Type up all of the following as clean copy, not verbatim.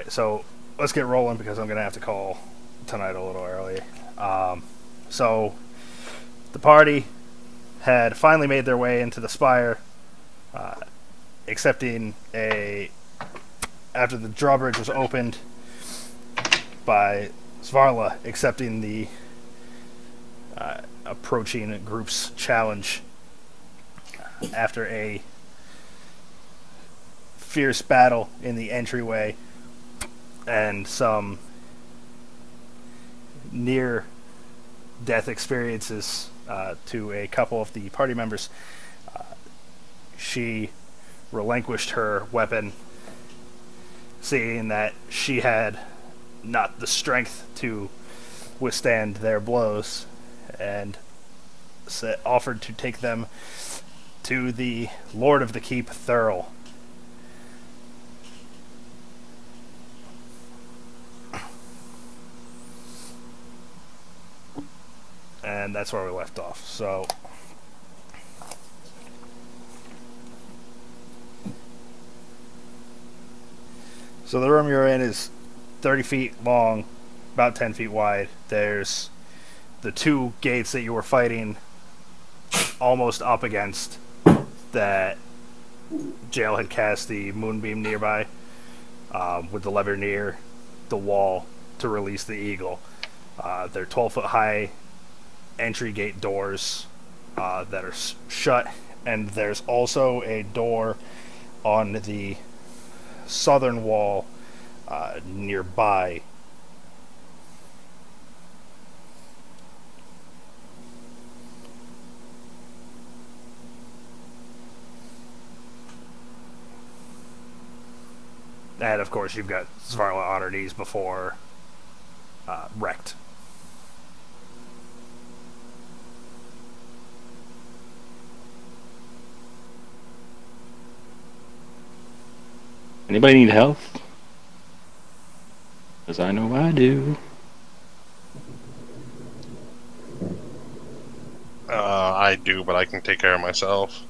right, so let's get rolling because I'm gonna have to call tonight a little early. So the party had finally made their way into the Spire, uh, accepting a after the drawbridge was opened by Svarla, accepting the approaching group's challenge after a fierce battle in the entryway and some near death experiences to a couple of the party members. She relinquished her weapon, seeing that she had not the strength to withstand their blows, and offered to take them to the Lord of the Keep, Thurl. And that's where we left off. So the room you're in is 30 feet long, about 10 feet wide. There's the two gates that you were fighting almost up against that Jail had cast the moonbeam nearby, with the lever near the wall to release the eagle. They're 12-foot high entry gate doors that are shut, and there's also a door on the southern wall nearby. And of course, you've got Svarla on her knees before wrecked. Anybody need help? Because I know I do. I do, but I can take care of myself.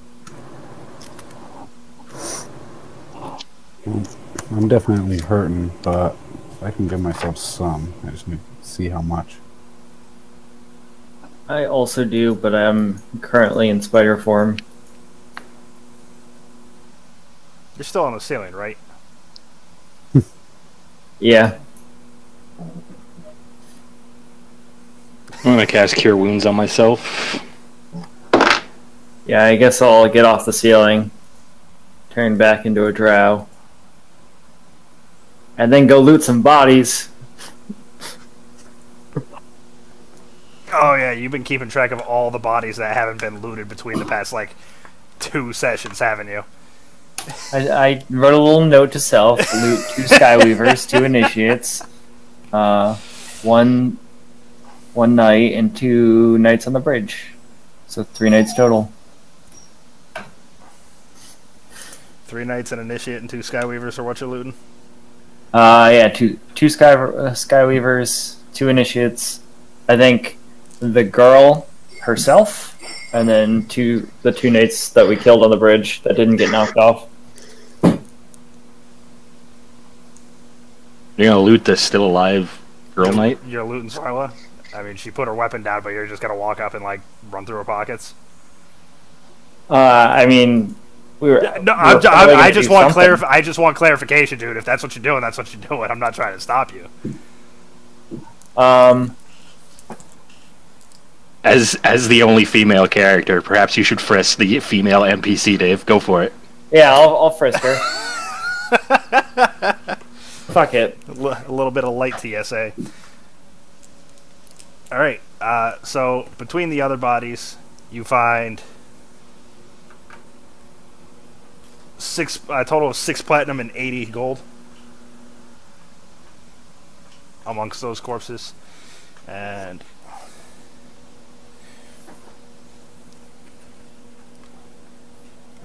I'm definitely hurting, but I can give myself some. I just need to see how much. I also do, but I'm currently in spider form. You're still on the ceiling, right? Yeah. I'm gonna cast Cure Wounds on myself. Yeah, I guess I'll get off the ceiling, turn back into a drow, and then go loot some bodies. Oh yeah, you've been keeping track of all the bodies that haven't been looted between the past, 2 sessions, haven't you? I wrote a little note to self: loot 2 Skyweavers, 2 Initiates, one night, and 2 nights on the bridge. So 3 nights total. 3 nights, an Initiate, and 2 Skyweavers are what you're looting? Yeah, two Skyweavers, 2 Initiates. I think the girl herself, and then the 2 knights that we killed on the bridge that didn't get knocked off. You're gonna loot the still alive girl knight? You're looting Sarla? I mean, she put her weapon down, but you're just gonna walk up and run through her pockets? I mean, I just want clarification, dude. If that's what you're doing, that's what you're doing. I'm not trying to stop you. As the only female character, perhaps you should frisk the female NPC, Dave. Go for it. Yeah, I'll frisk her. Fuck it. A little bit of light TSA. Alright, so between the other bodies, you find a total of 6 platinum and 80 gold amongst those corpses. And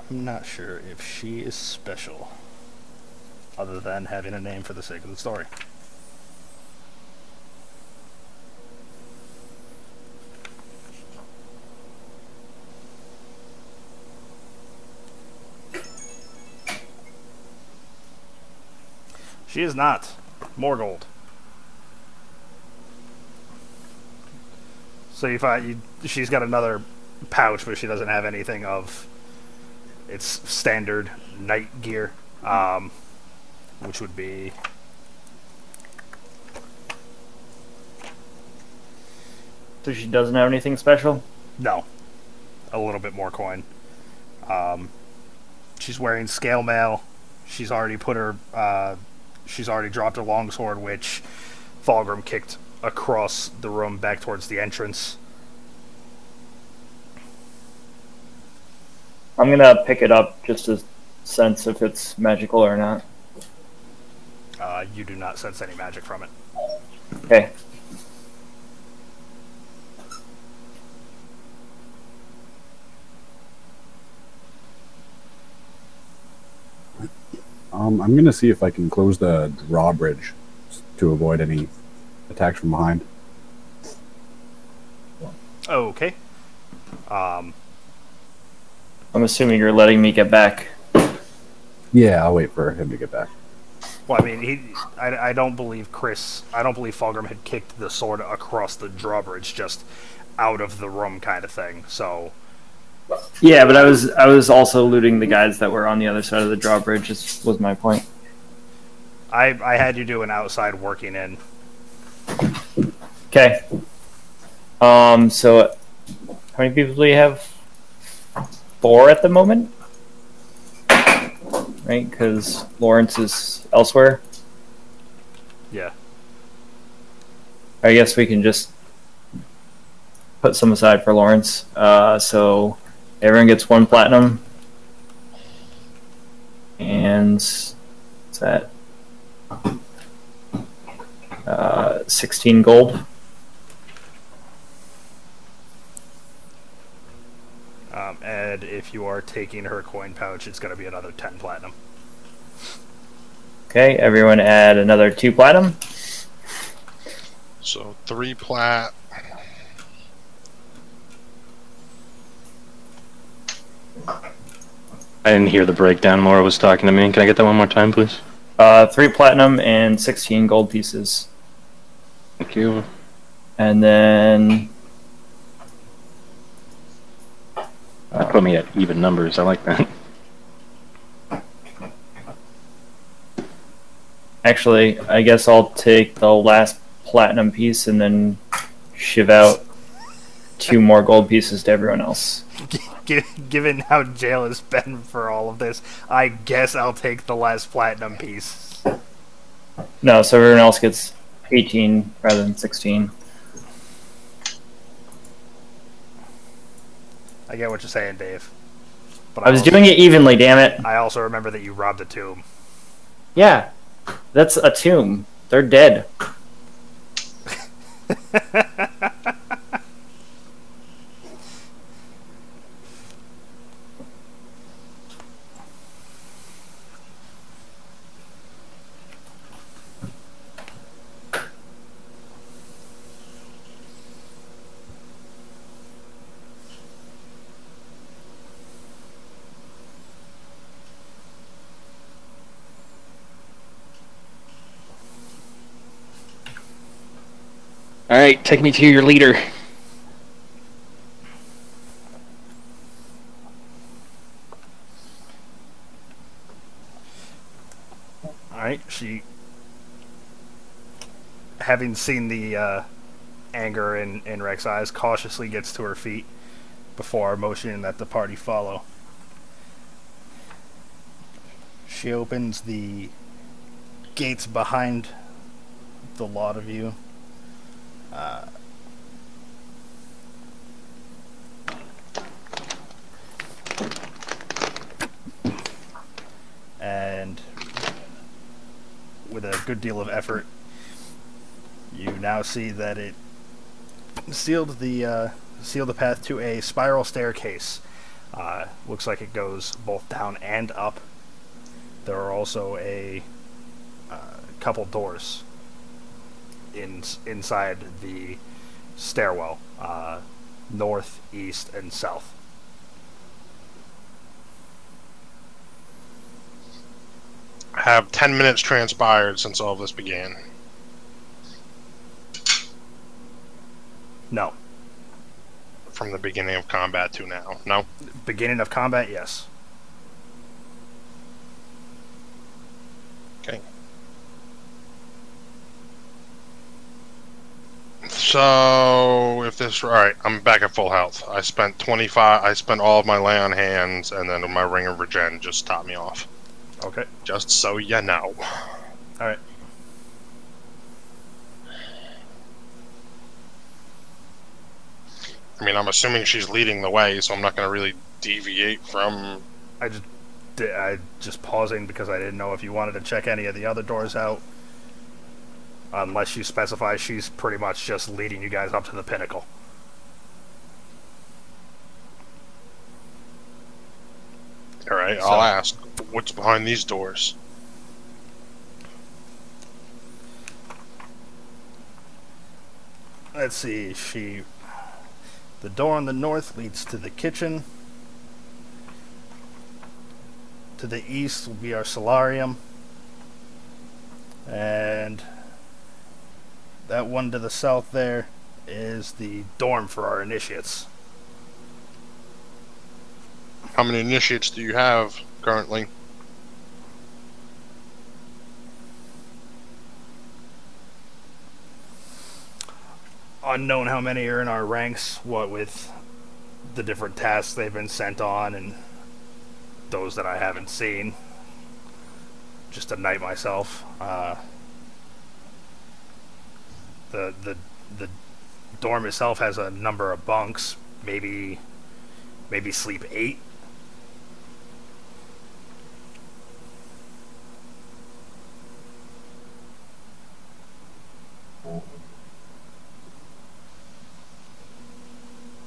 I'm not sure if she is special, other than having a name for the sake of the story. She is not. More gold. So you find she's got another pouch, but she doesn't have anything of its standard night gear, which would be So she doesn't have anything special? no, a little bit more coin. She's wearing scale mail. She's already put her. She's already dropped her longsword, which Fulgrim kicked across the room back towards the entrance. I'm gonna pick it up just to sense if it's magical or not. You do not sense any magic from it. Okay. I'm gonna see if I can close the drawbridge to avoid any attacks from behind. Okay. I'm assuming you're letting me get back. Yeah, I'll wait for him to get back. Well, I mean, I don't believe Fulgrim had kicked the sword across the drawbridge, just out of the room, kind of thing. So. Yeah, but I was also looting the guys that were on the other side of the drawbridge. Was my point. I had you do an outside working in. Okay. So how many people do you have? 4 at the moment, right? Because Lawrence is elsewhere. Yeah. I guess we can just put some aside for Lawrence. So everyone gets 1 platinum, and what's that? 16 gold. And if you are taking her coin pouch, it's going to be another 10 platinum. Okay, everyone add another 2 platinum. So 3 plat. I didn't hear the breakdown. Laura was talking to me. Can I get that one more time, please? 3 platinum and 16 gold pieces. Thank you. And then Put me at even numbers. I like that. actually, I guess I'll take the last platinum piece and then shiv out 2 more gold pieces to everyone else. Given how jail has been for all of this, I guess I'll take the last platinum piece. No, so everyone else gets 18 rather than 16. I get what you're saying, Dave. But I was doing it evenly, damn it. I also remember that you robbed a tomb. Yeah, that's a tomb. They're dead. All right, take me to your leader. Alright, she, having seen the anger in Rex's eyes, cautiously gets to her feet before motioning that the party follow. She opens the gates behind the lot of you. And with a good deal of effort, you now see that it sealed the path to a spiral staircase. Looks like it goes both down and up. There are also a couple doors inside the stairwell, north, east, and south. have 10 minutes transpired since all of this began? No. From the beginning of combat to now? No? Beginning of combat, yes. Okay. So, if this... Alright, I'm back at full health. I spent 25... I spent all of my lay on hands, and then my Ring of Regen just topped me off. Okay. Just so you know. Alright. I mean, I'm assuming she's leading the way, so I'm not going to really deviate from... I just pausing because I didn't know if you wanted to check any of the other doors out. Unless you specify she's pretty much just leading you guys up to the pinnacle. Alright, So- I'll ask. What's behind these doors? Let's see, the door on the north leads to the kitchen. To the east will be our solarium. And that one to the south there is the dorm for our initiates. How many initiates do you have currently? Unknown how many are in our ranks, what with the different tasks they've been sent on and those that I haven't seen. Just a night myself. The dorm itself has a number of bunks, maybe sleep 8.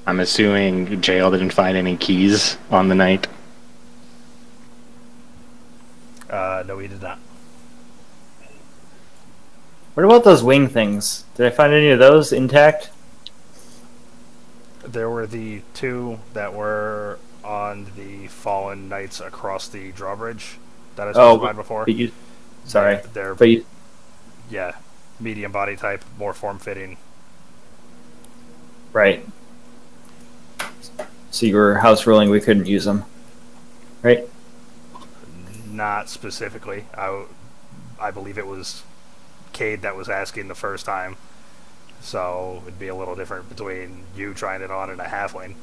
I'm assuming jail didn't find any keys on the night. No, we did not. What about those wing things? Did I find any of those intact? There were the 2 that were on the fallen knights across the drawbridge that I specified before. But you, sorry, They're but you, yeah, medium body type, more form fitting. right. So you were house ruling we couldn't use them, right? Not specifically. I believe it was Cade that was asking the first time, so it'd be a little different between you trying it on and a halfling.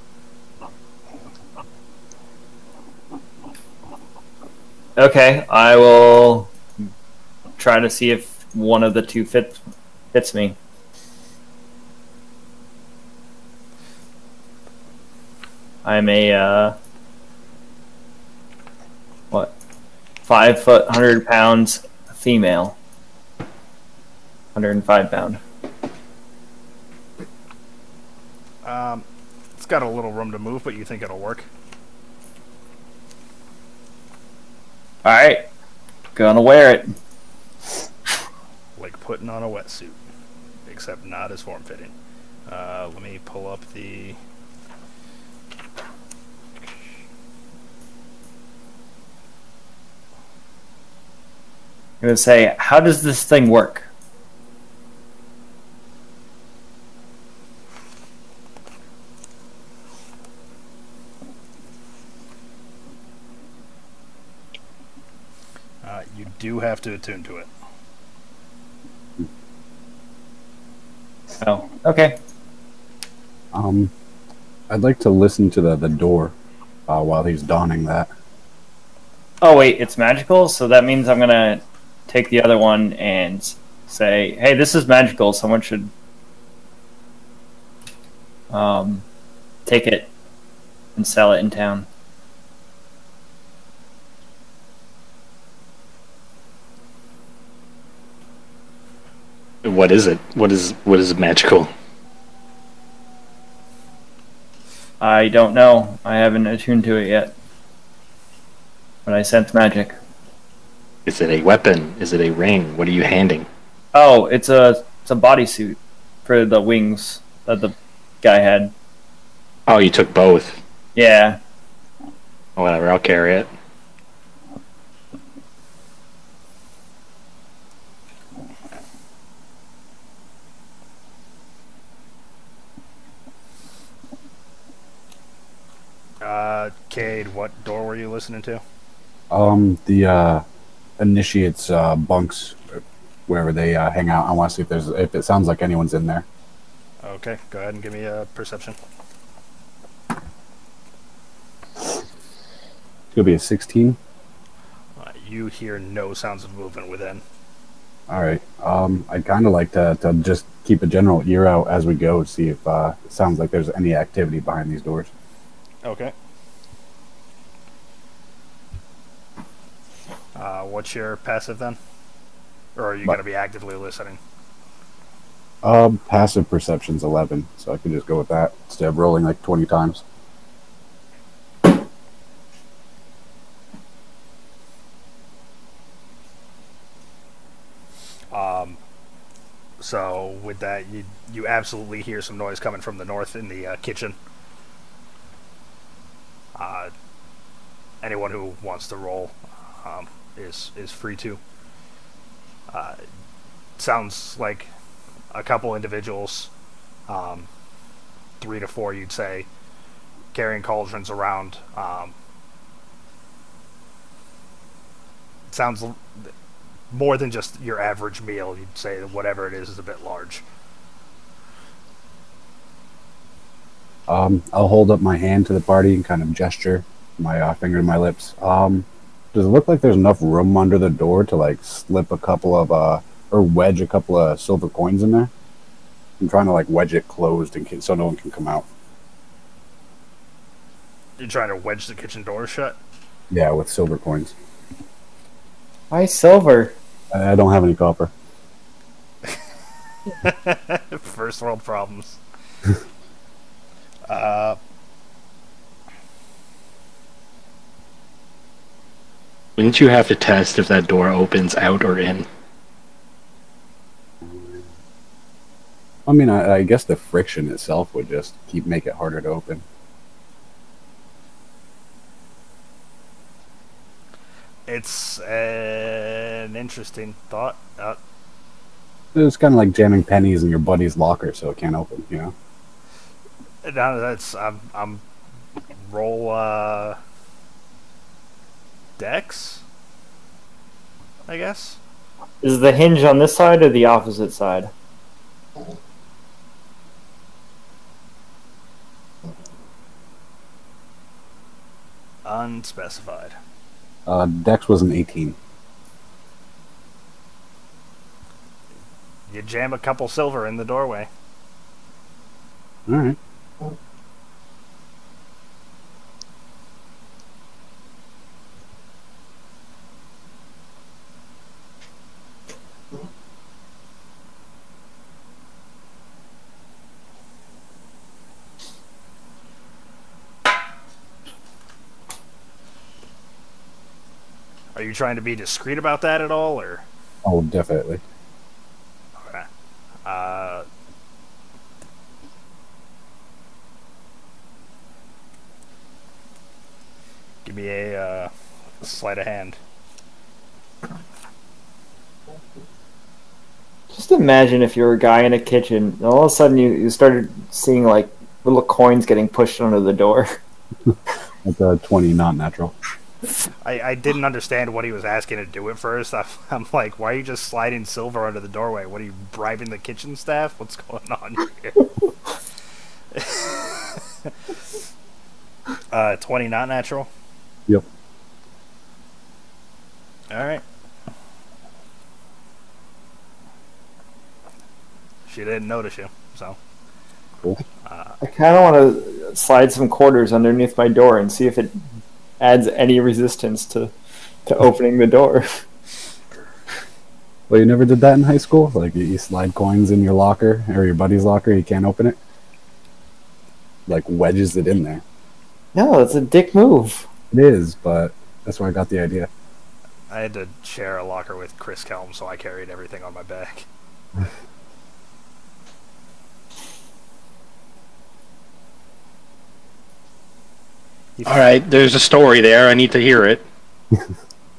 Okay, I will try to see if one of the 2 fits me. I'm a 5 foot, 100 pounds female, 105 pound. It's got a little room to move, but you think it'll work? All right, gonna wear it. Like putting on a wetsuit, except not as form fitting. Let me pull up the. I'm gonna say, how does this thing work? You do have to attune to it. Oh, okay. I'd like to listen to the door while he's donning that. Oh wait, it's magical, so that means I'm gonna take the other one and say, "Hey, this is magical. Someone should take it and sell it in town." What is it? What is magical? I don't know. I haven't attuned to it yet, but I sense magic. Is it a weapon? Is it a ring? What are you handing? Oh, it's a bodysuit for the wings that the guy had. Oh, you took both. Yeah. Whatever, I'll carry it. Cade, what door were you listening to? The initiates bunks wherever they hang out. I want to see if it sounds like anyone's in there. Okay, go ahead and give me a perception. It's gonna be a 16. You hear no sounds of movement within. All right. I'd kind of like to just keep a general ear out as we go, see if it sounds like there's any activity behind these doors. Okay. What's your passive then? Or are you going to be actively listening? Passive perception's 11, so I can just go with that instead of rolling like 20 times. So with that, you absolutely hear some noise coming from the north in the kitchen. Anyone who wants to roll is free to. Sounds like a couple individuals, 3 to 4, you'd say, carrying cauldrons around. Sounds more than just your average meal. You'd say that whatever it is a bit large. I'll hold up my hand to the party and kind of gesture my finger to my lips. Does it look like there's enough room under the door to like slip a couple of or wedge a couple of silver coins in there? I'm trying to like wedge it closed so no one can come out. You're trying to wedge the kitchen door shut? Yeah, with silver coins. Why silver? I don't have any copper. First world problems. Wouldn't you have to test if that door opens out or in? I mean, I guess the friction itself would just make it harder to open. It's an interesting thought. It's kind of like jamming pennies in your buddy's locker so it can't open, you know? No, that's I'm roll Dex, I guess. Is the hinge on this side or the opposite side? Unspecified. Dex was an 18. You jam a couple silver in the doorway. All right. Are you trying to be discreet about that at all, or? Oh, definitely. Okay. Give me a sleight of hand. Just imagine if you're a guy in a kitchen, and all of a sudden you started seeing like little coins getting pushed under the door. That's a 20, not natural. I didn't understand what he was asking to do at first. I'm like, why are you just sliding silver under the doorway? What are you, bribing the kitchen staff? What's going on here? 20 not natural? Yep. Alright. She didn't notice you, so. Cool. I kind of want to slide some quarters underneath my door and see if it adds any resistance to opening the door. Well, you never did that in high school? Like, you slide coins in your locker, or your buddy's locker, you can't open it? Like, wedges it in there. No, it's a dick move. It is, but that's where I got the idea. I had to share a locker with Chris Kelm, so I carried everything on my back. All right, there's a story there. I need to hear it.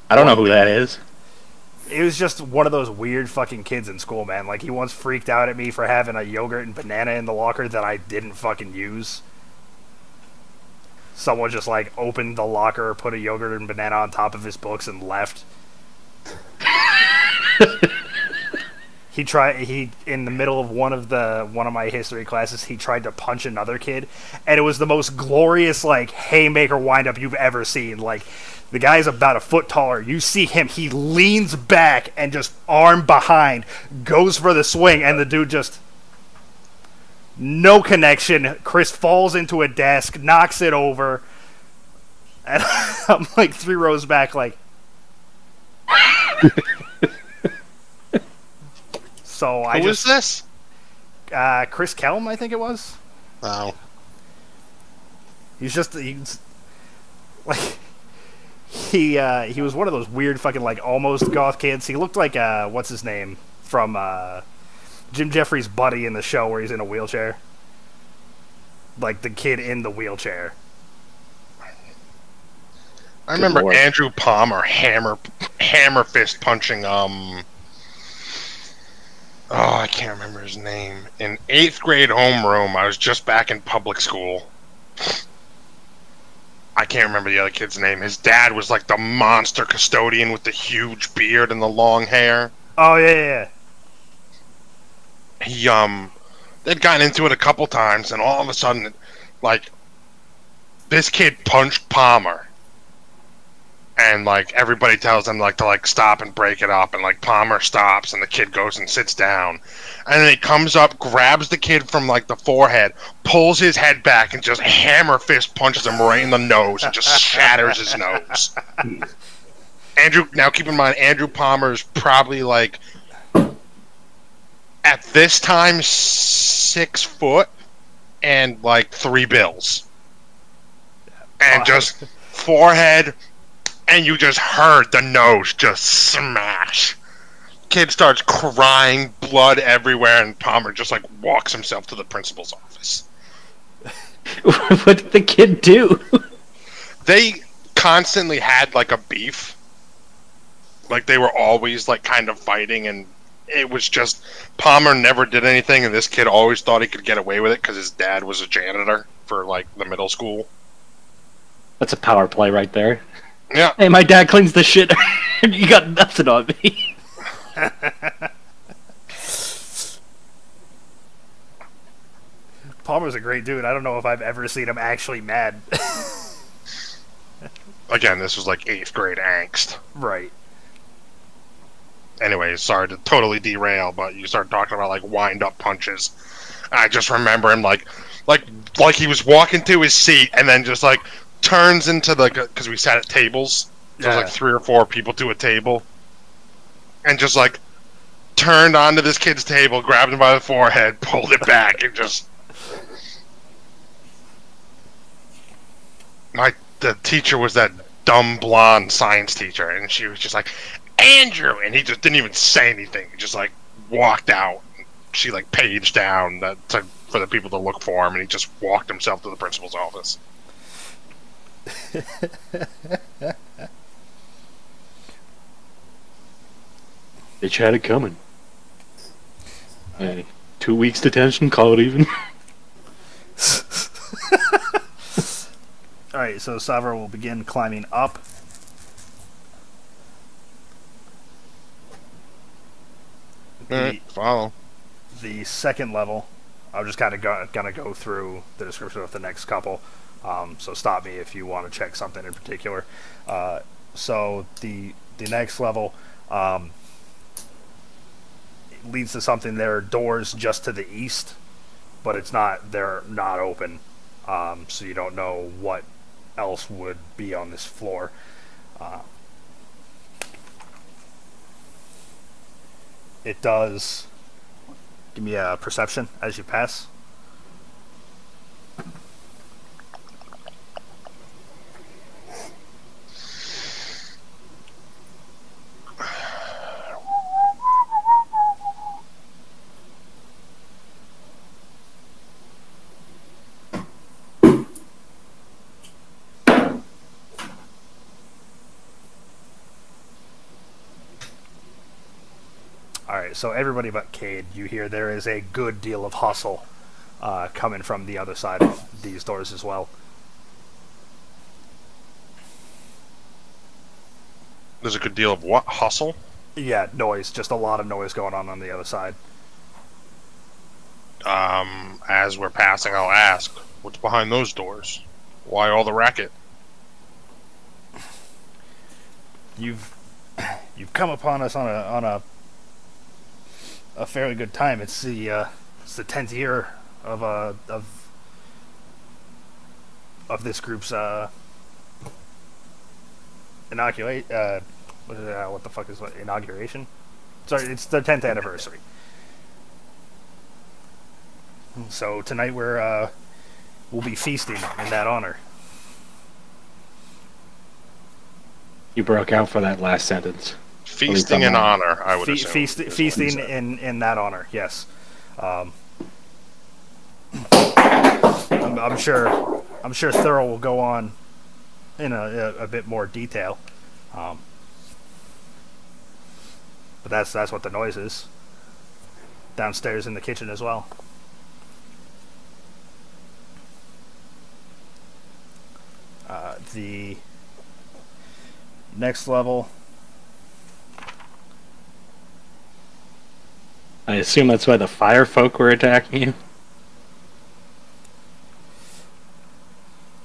I don't know who that is. It was just one of those weird fucking kids in school, man. Like, he once freaked out at me for having a yogurt and banana in the locker that I didn't fucking use. someone just like opened the locker, put a yogurt and banana on top of his books, and left. He in the middle of one of my history classes, he tried to punch another kid, and it was the most glorious like haymaker windup you've ever seen. Like, the guy's about a foot taller. You see him, he leans back and just arm behind goes for the swing, and the dude just no connection. Chris falls into a desk, knocks it over, and I'm like 3 rows back like So Who is this? Chris Kelm, I think it was. Oh. He's like he was one of those weird fucking like almost goth kids. He looked like what's his name from Jim Jeffries' buddy in the show where he's in a wheelchair. Like the kid in the wheelchair. I remember Lord. Andrew Palmer hammer fist punching I can't remember his name. In 8th grade homeroom, I was just back in public school. I can't remember the other kid's name. His dad was like the monster custodian with the huge beard and the long hair. Oh yeah. He they'd gotten into it a couple times, and all of a sudden, like, this kid punched Palmer. And, like, everybody tells him, like, to, like, stop and break it up. And, like, Palmer stops, and the kid goes and sits down. And then he comes up, grabs the kid from, like, the forehead, pulls his head back, and just hammer fist punches him right in the nose and just shatters his nose. Now keep in mind, Andrew Palmer's probably, like, at this time, 6 foot and, like, 3 bills. And just forehead... And you just heard the nose just smash. Kid starts crying, blood everywhere, and Palmer just like walks himself to the principal's office. What did the kid do? They constantly had like a beef. Like they were always like kind of fighting, and it was just Palmer never did anything, and this kid always thought he could get away with it because his dad was a janitor for like the middle school. That's a power play right there. Yeah. Hey, my dad cleans the shit. You got nothing on me. Palmer's a great dude. I don't know if I've ever seen him actually mad. Again, this was like 8th grade angst. Right. Anyway, sorry to totally derail, but you start talking about like wind-up punches. I just remember him like he was walking to his seat and then just like turns into the, because we sat at tables, so there's like 3 or 4 people to a table, and just like turned onto this kid's table, grabbed him by the forehead, pulled it back, and just the teacher was that dumb blonde science teacher, and she was just like, Andrew, and he just didn't even say anything. He just like walked out. She like paged down for the people to look for him, and he just walked himself to the principal's office. Bitch had it coming. 2 weeks detention, call it even. Alright, so Savra will begin climbing up. Follow. The second level, I'm just kind of gonna go through the description of the next couple. So stop me if you want to check something in particular. So the next level leads to something. There are doors just to the east, but they're not open. So you don't know what else would be on this floor. It does. Give me a perception as you pass. Alright, so everybody but Cade, you hear there is a good deal of hustle coming from the other side of these doors as well. There's a good deal of what? Hustle? Yeah, noise. Just a lot of noise going on the other side. As we're passing, I'll ask, what's behind those doors? Why all the racket? You've come upon us on a fairly good time. It's the 10th year of this group's inoculate. What the fuck is what inauguration? Sorry, it's the 10th anniversary. So tonight we'll be feasting in that honor. You broke out for that last sentence. Feasting in honor, I would assume. Feasting in that honor, yes. I'm sure Thurl will go on in a bit more detail, but that's what the noise is. Downstairs in the kitchen as well. The next level. I assume that's why the fire folk were attacking you?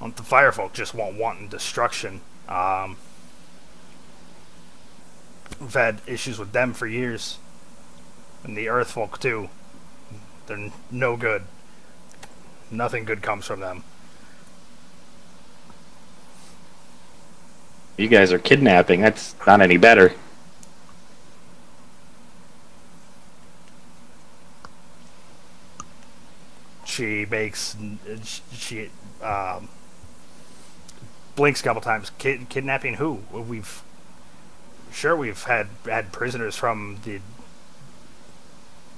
The firefolk just won't want destruction. We've had issues with them for years. And the earthfolk too. They're no good. Nothing good comes from them. You guys are kidnapping. That's not any better. She makes... She blinks a couple times. Kidnapping who? We've had prisoners from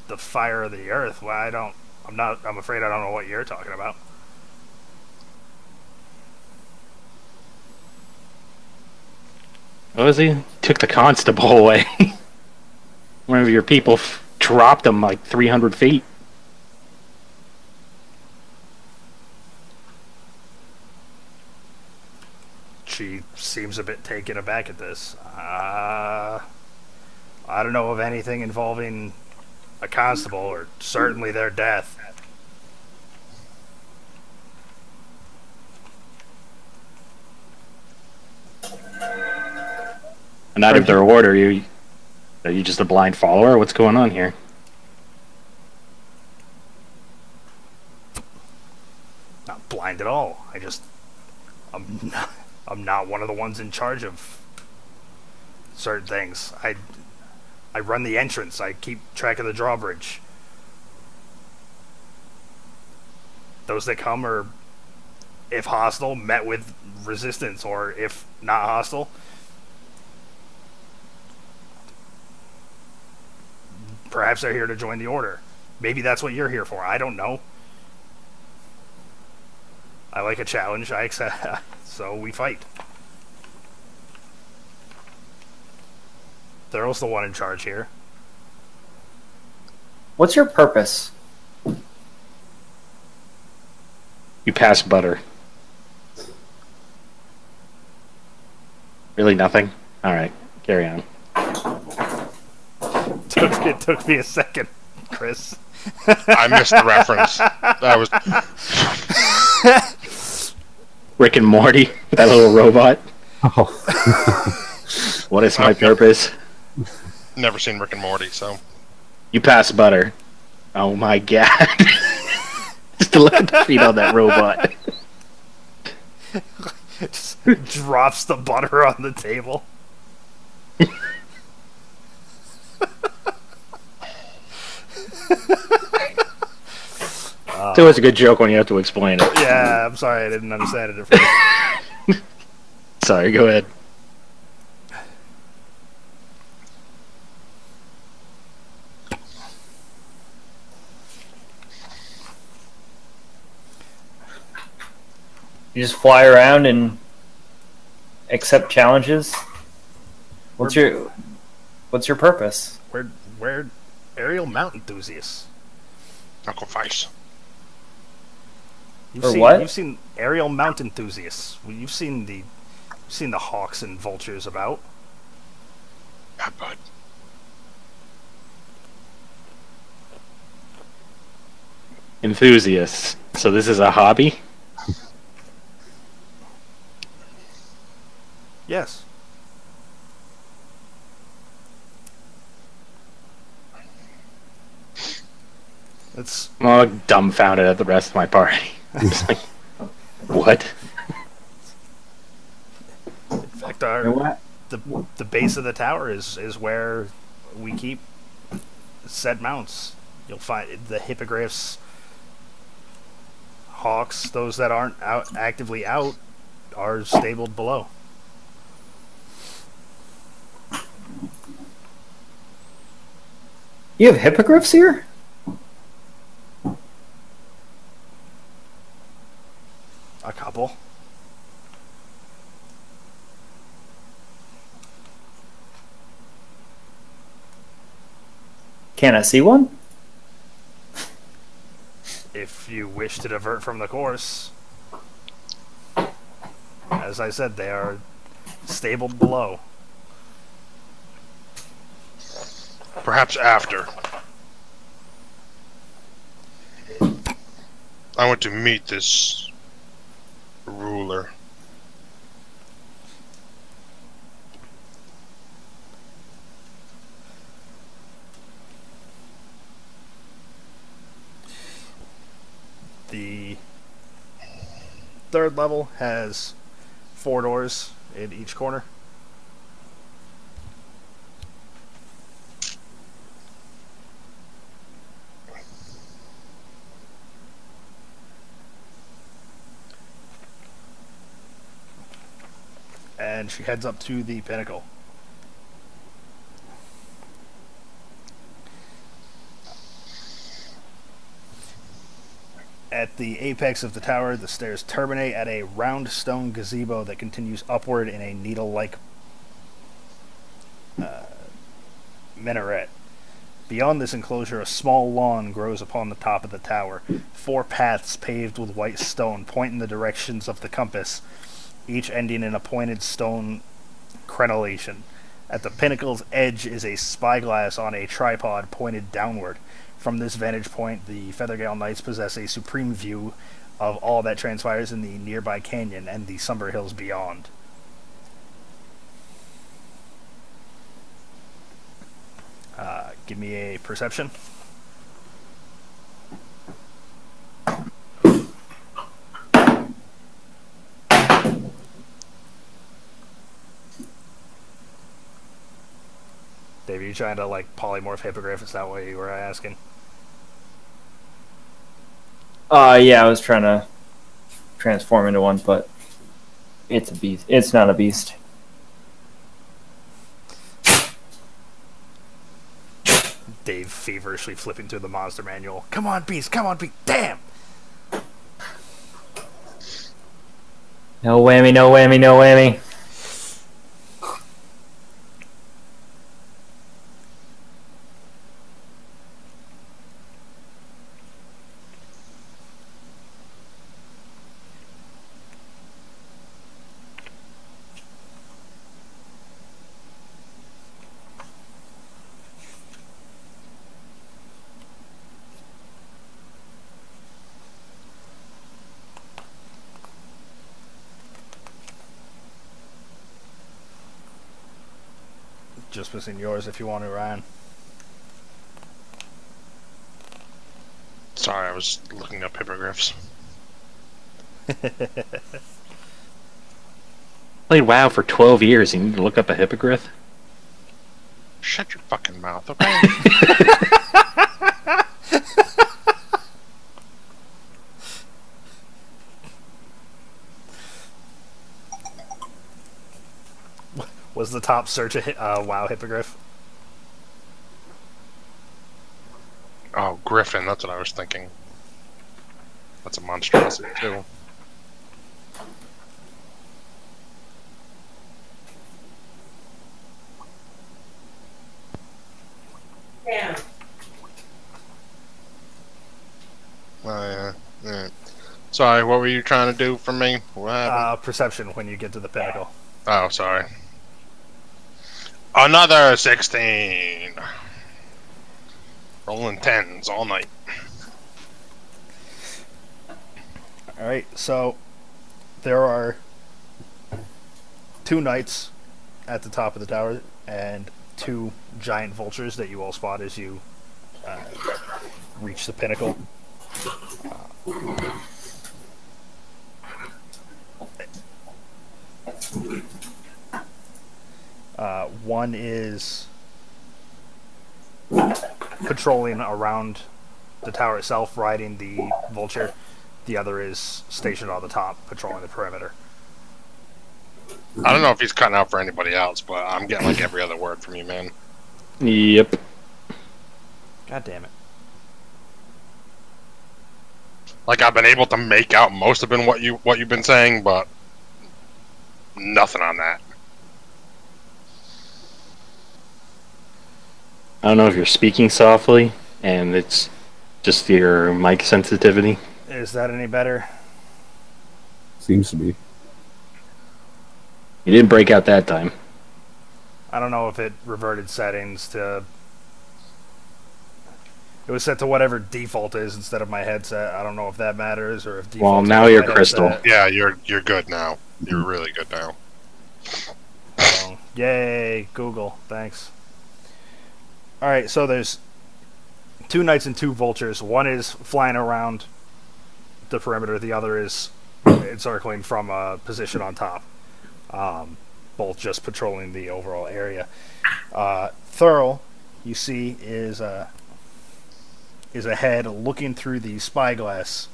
the fire of the earth. Well, I'm afraid I don't know what you're talking about. What was he? Took the constable away. One of your people dropped him like 300 feet. She seems a bit taken aback at this. I don't know of anything involving a constable, or certainly their death. And out of their order, are you just a blind follower? What's going on here? Not blind at all. I'm not one of the ones in charge of certain things. I run the entrance. I keep track of the drawbridge. Those that come are, if hostile, met with resistance, or if not hostile, perhaps they're here to join the order. Maybe that's what you're here for. I don't know. I like a challenge. I accept. So we fight. Thurl's the one in charge here. What's your purpose? You pass butter. Really nothing? Alright, carry on. It took me a second, Chris. I missed the reference. That was Rick and Morty, that little robot. Oh. What is my purpose? never seen Rick and Morty, so You pass butter. Oh my god. Just to look at the feet on that robot. Just drops the butter on the table. It's always a good joke when you have to explain it. Yeah, I'm sorry I didn't understand it at first. Sorry, go ahead. You just fly around and accept challenges? What's your purpose? We're aerial mount enthusiasts. knuckle face. What? You've seen aerial mount enthusiasts. You've seen the hawks and vultures about. Yeah, bud. Enthusiasts. So this is a hobby? Yes. It's I'm all dumbfounded at the rest of my party. I'm just like, what? in fact You know what? the base of the tower is where we keep set mounts. You'll find the hippogriffs, hawks, those that aren't out actively out are stabled below. You have hippogriffs here? A couple. Can I see one? If you wish to divert from the course, as I said, they are stabled below. Perhaps after. I want to meet this ruler. The third level has 4 doors in each corner. And she heads up to the pinnacle. At the apex of the tower, the stairs terminate at a round stone gazebo that continues upward in a needle-like minaret. Beyond this enclosure, a small lawn grows upon the top of the tower. 4 paths paved with white stone point in the directions of the compass, each ending in a pointed stone crenellation. At the pinnacle's edge is a spyglass on a tripod pointed downward. From this vantage point, the Feathergale Knights possess a supreme view of all that transpires in the nearby canyon and the somber hills beyond. Give me a perception. Dave, are you trying to like polymorph hippogriff? Is that what you were asking? Yeah, I was trying to transform into one, but it's a beast. It's not a beast. Dave feverishly flipping through the monster manual. Come on, beast! Come on, beast! Damn! No whammy, no whammy, no whammy. Just missing yours if you want to, Ryan. Sorry, I was looking up hippogriffs. Played WoW for 12 years. You need to look up a hippogriff? Shut your fucking mouth, okay? Was the top search a WoW hippogriff? Oh, Griffin, that's what I was thinking. That's a monstrosity, too. Yeah. Oh, yeah. Sorry, what were you trying to do for me? What happened? Perception when you get to the pinnacle. Oh, sorry. Another 16. Rolling 10s all night. Alright, so there are 2 knights at the top of the tower and 2 giant vultures that you all spot as you reach the pinnacle. One is patrolling around the tower itself, riding the vulture. The other is stationed on the top, patrolling the perimeter. I don't know if he's cutting out for anybody else, but I'm getting like every other word from you, man. Yep. God damn it. Like I've been able to make out most of what you've been saying, but nothing on that. I don't know if you're speaking softly and it's just your mic sensitivity. Is that any better? Seems to be. You didn't break out that time. I don't know if it reverted settings to... It was set to whatever default is instead of my headset. I don't know if that matters or if default... Well, now you're crystal. Yeah, you're good now. You're really good now. Oh, yay, Google. Thanks. Alright, so there's 2 knights and 2 vultures. One is flying around the perimeter. The other is encircling from a position on top. Both just patrolling the overall area. Thurl, you see, is ahead looking through the spyglass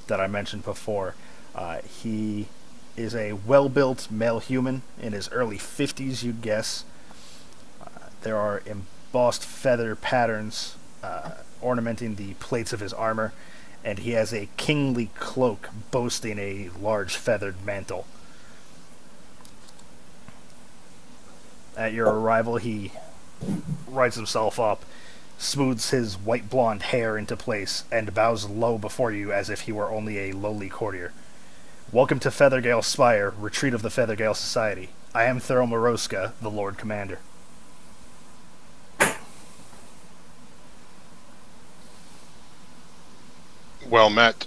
that I mentioned before. He is a well-built male human in his early 50s, you'd guess. There are embossed feather patterns ornamenting the plates of his armor, and he has a kingly cloak boasting a large feathered mantle. At your arrival, he rights himself up, smooths his white blonde hair into place, and bows low before you as if he were only a lowly courtier. Welcome to Feathergale Spire, retreat of the Feathergale Society. I am Thurl Moroska, the Lord Commander. Well met.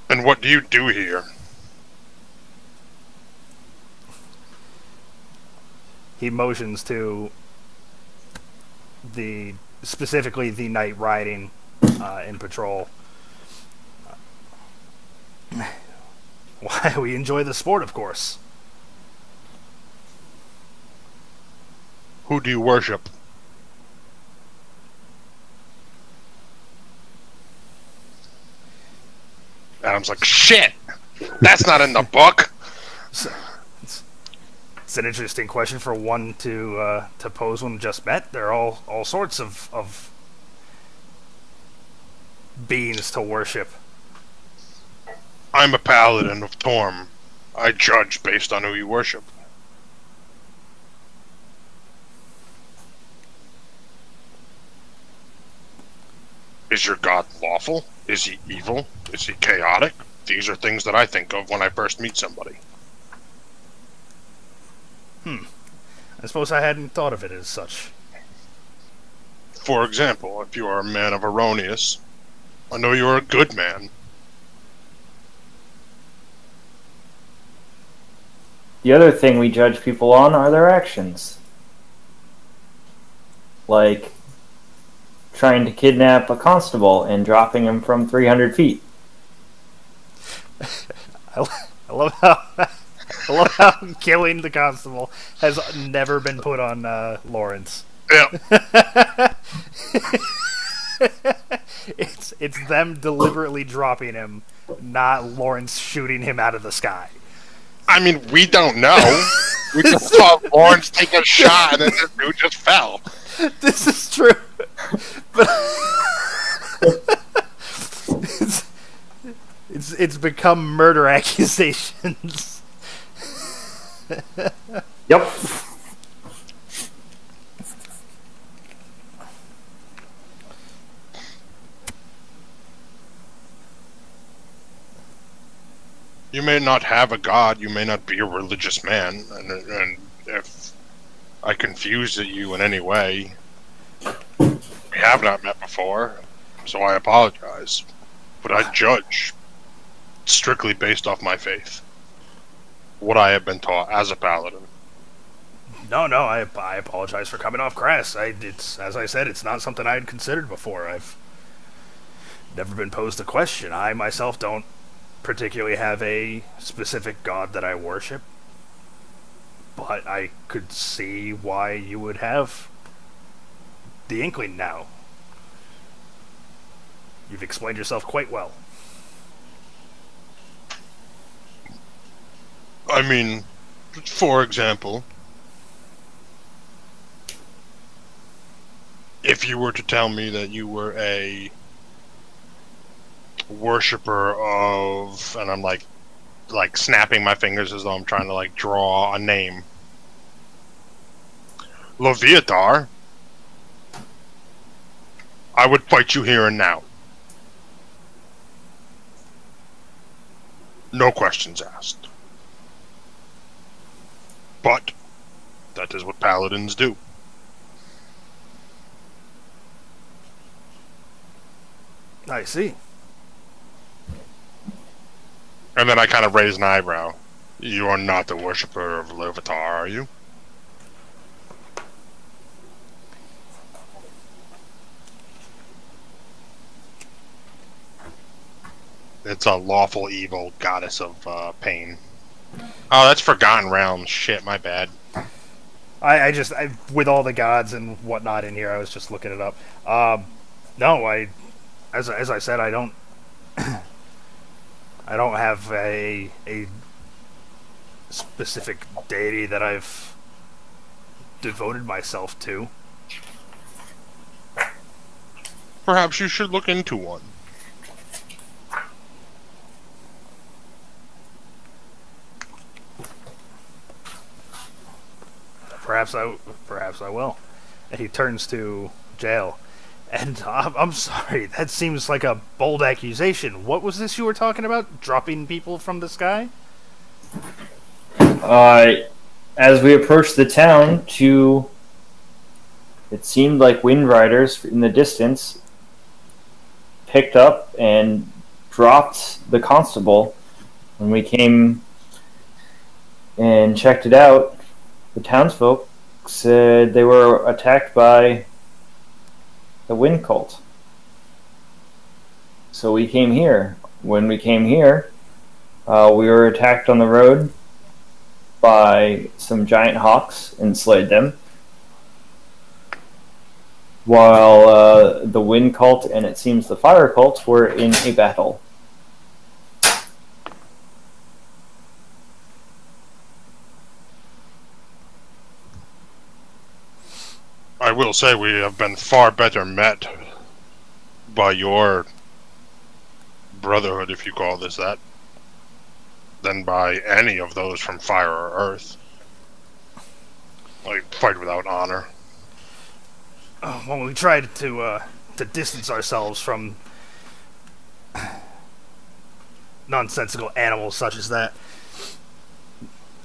And what do you do here? He motions to specifically the knight riding in patrol. Why, we enjoy the sport, of course. Who do you worship? Adam's like, shit! That's not in the book! It's an interesting question for one to pose when just met. There are all sorts of beings to worship. I'm a paladin of Torm. I judge based on who you worship. Is your god lawful? Is he evil? Is he chaotic? These are things that I think of when I first meet somebody. I suppose I hadn't thought of it as such. For example, if you are a man of Erroneous, I know you are a good man. The other thing we judge people on are their actions. Like trying to kidnap a constable and dropping him from 300 feet. I love how killing the constable has never been put on Lawrence. Yeah. It's them deliberately dropping him, not Lawrence shooting him out of the sky. I mean, we don't know. We just saw Lawrence take a shot and then this dude just fell. This is true. But it's become murder accusations. Yep. You may not have a god, you may not be a religious man, and if I confused you in any way, we have not met before, so I apologize. But I judge strictly based off my faith. What I have been taught as a paladin. No, I apologize for coming off crass. It's as I said, it's not something I had considered before. I've never been posed a question. I myself don't particularly have a specific god that I worship, but I could see why you would have the inkling now. You've explained yourself quite well. I mean, for example, if you were to tell me that you were a worshiper of, and I'm like snapping my fingers as though I'm trying to like draw a name, Loviatar, I would fight you here and now. No questions asked. But that is what paladins do. I see. And then I kind of raise an eyebrow. You are not the worshiper of Loviatar, are you? It's a lawful evil goddess of pain. Oh, that's Forgotten Realms. Shit, my bad. I with all the gods and whatnot in here, I was just looking it up. No, as I said, I don't I don't have a specific deity that I've devoted myself to. Perhaps you should look into one. Perhaps I will. And he turns to Jail. And I'm sorry, that seems like a bold accusation. What was this you were talking about? Dropping people from the sky? As we approached the town, it seemed like wind riders in the distance picked up and dropped the constable. When we came and checked it out, the townsfolk said they were attacked by the wind cult. So we came here. When we came here, we were attacked on the road by some giant hawks and slayed them. While the wind cult and it seems the fire cult were in a battle. I will say we have been far better met by your brotherhood, if you call this that, than by any of those from Fire or Earth. Like, fight without honor. Well, we tried to distance ourselves from nonsensical animals such as that.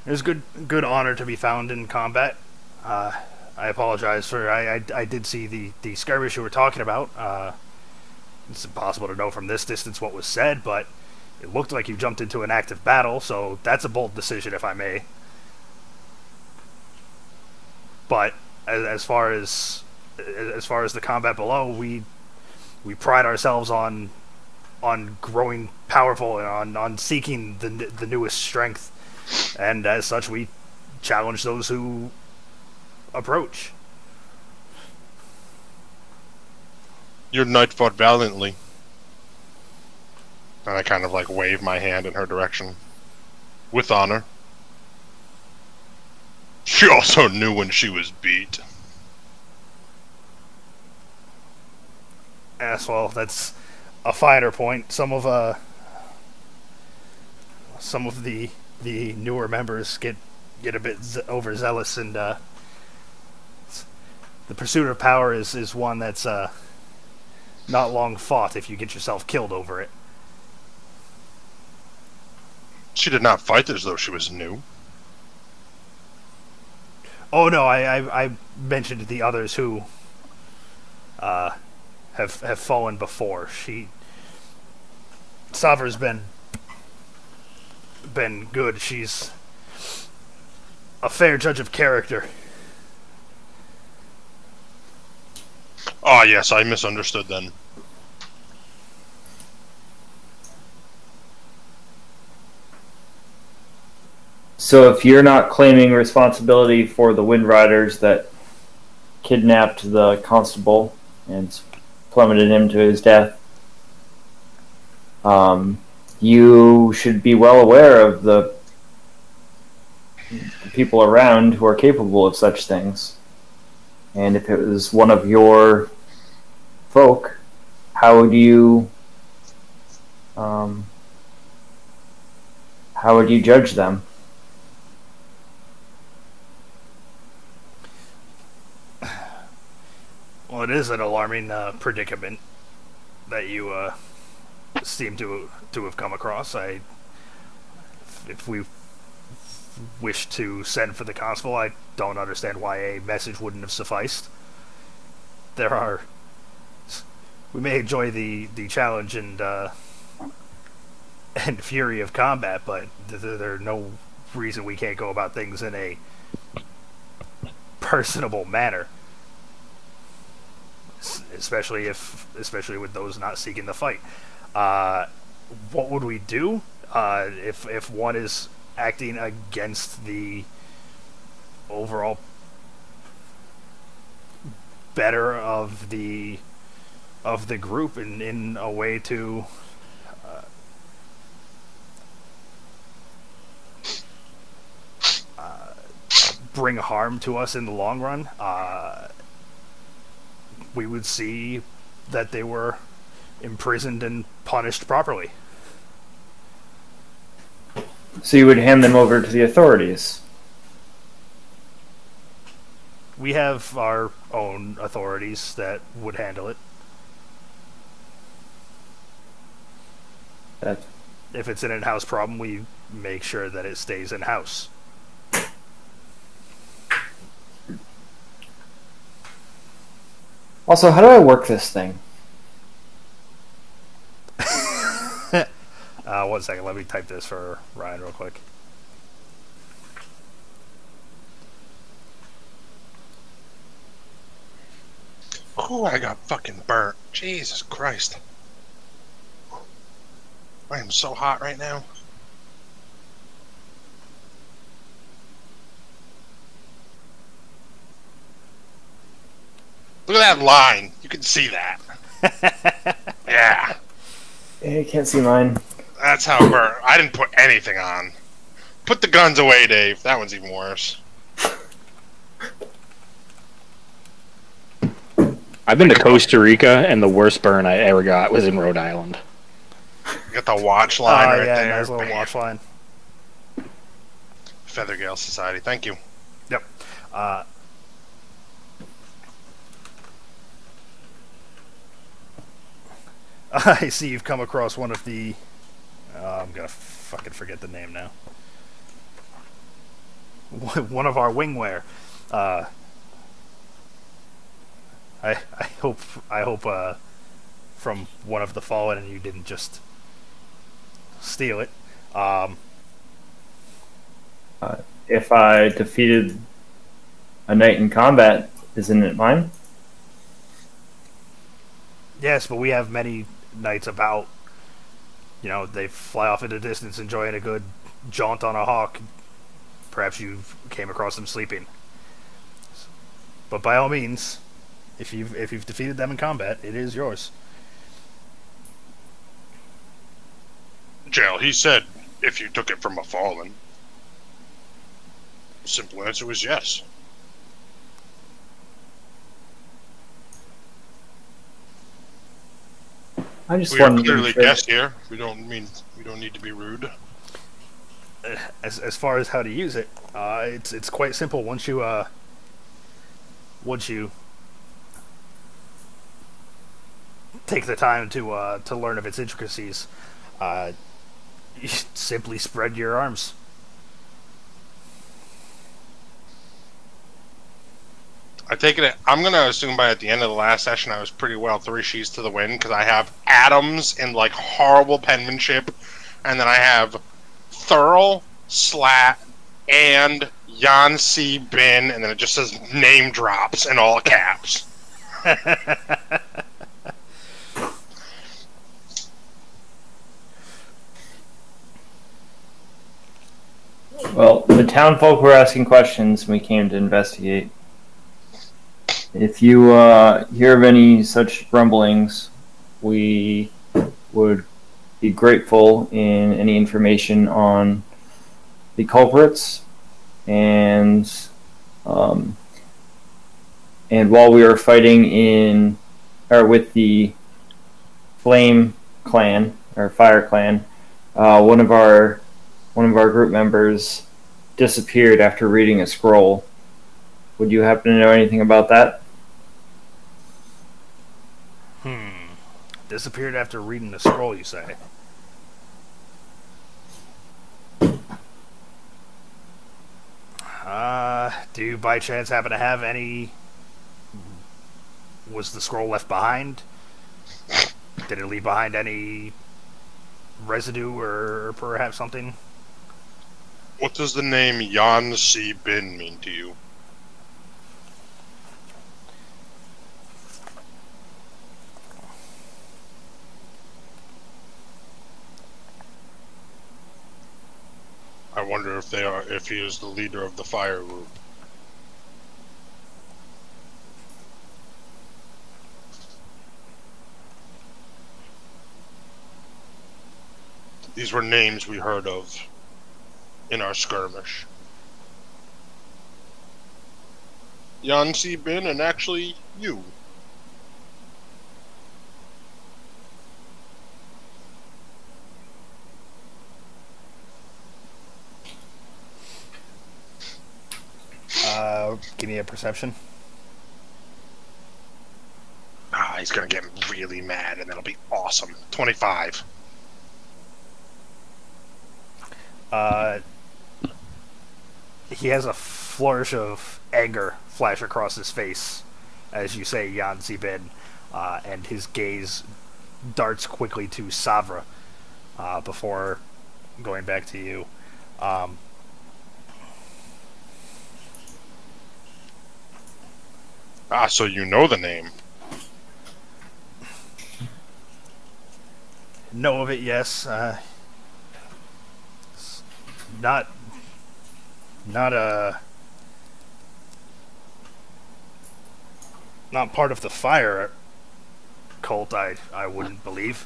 There's good honor to be found in combat. I apologize for... I did see the skirmish you were talking about. It's impossible to know from this distance what was said, but it looked like you jumped into an active battle, so that's a bold decision, if I may. But as far as the combat below, we pride ourselves on growing powerful and on seeking the newest strength, and as such, we challenge those who approach. Your knight fought valiantly. And I kind of like wave my hand in her direction. With honor. She also knew when she was beat. Yes, well, that's a finer point. Some of the newer members get a bit overzealous, and the pursuit of power is one that's not long fought if you get yourself killed over it. She did not fight as though she was new. Oh no, I mentioned the others who have fallen before. Savar's been good. She's a fair judge of character. Oh, yes, I misunderstood then. So if you're not claiming responsibility for the Wind Riders that kidnapped the constable and plummeted him to his death, you should be well aware of the people around who are capable of such things. And if it was one of your folk, how would you judge them? Well, it is an alarming predicament that you seem to have come across. If we wish to send for the constable, I don't understand why a message wouldn't have sufficed. We may enjoy the challenge and fury of combat, but there's no reason we can't go about things in a personable manner. Especially with those not seeking the fight. What would we do if one is acting against the overall better of the group in a way to bring harm to us in the long run? We would see that they were imprisoned and punished properly. So you would hand them over to the authorities? We have our own authorities that would handle it. If it's an in-house problem, we make sure that it stays in-house. Also, how do I work this thing? 1 second, let me type this for Ryan real quick. Oh, I got fucking burnt. Jesus Christ. I am so hot right now. Look at that line. You can see that. Yeah. I can't see mine. That's how it burnt. I didn't put anything on. Put the guns away, Dave. That one's even worse. I've been to Costa Rica, and the worst burn I ever got was in Rhode Island. You got the watch line right yeah, there. nice little watch line. Feathergale Society. Thank you. Yep. I see you've come across one of the... I'm gonna fucking forget the name now. One of our wingwear. I hope from one of the fallen and you didn't just steal it. If I defeated a knight in combat, isn't it mine? Yes, but we have many knights about. You know, they fly off into the distance enjoying a good jaunt on a hawk. Perhaps you came across them sleeping. But by all means, if you've defeated them in combat, it is yours. Jail, he said if you took it from a fallen. The simple answer was yes. I just We are wanted to clearly make sure. guests here. We don't need to be rude. As far as how to use it, it's quite simple. Once you take the time to learn of its intricacies, you simply spread your arms. I take it. I'm gonna assume by at the end of the last session, I was pretty well 3 sheets to the wind because I have Adams in like horrible penmanship, and then I have Thurl, Slat, and Jan C. Bin, and then it just says name drops in all caps. Well, the town folk were asking questions, and we came to investigate. If you hear of any such rumblings, we would be grateful in any information on the culprits, and while we were fighting with the Flame Clan or Fire Clan, one of our group members disappeared after reading a scroll. Would you happen to know anything about that? Disappeared after reading the scroll, you say? Do you by chance happen to have any... Was the scroll left behind? Did it leave behind any residue or perhaps something? What does the name Jan C. Bin mean to you? I wonder if he is the leader of the fire group. These were names we heard of in our skirmish. Jan C. Bin and actually you. Give me a perception. He's gonna get really mad and that'll be awesome. 25. He has a flourish of anger flash across his face as you say Jan Zibin, and his gaze darts quickly to Savra before going back to you. So you know the name. Know of it, yes. Not part of the fire cult, I wouldn't believe.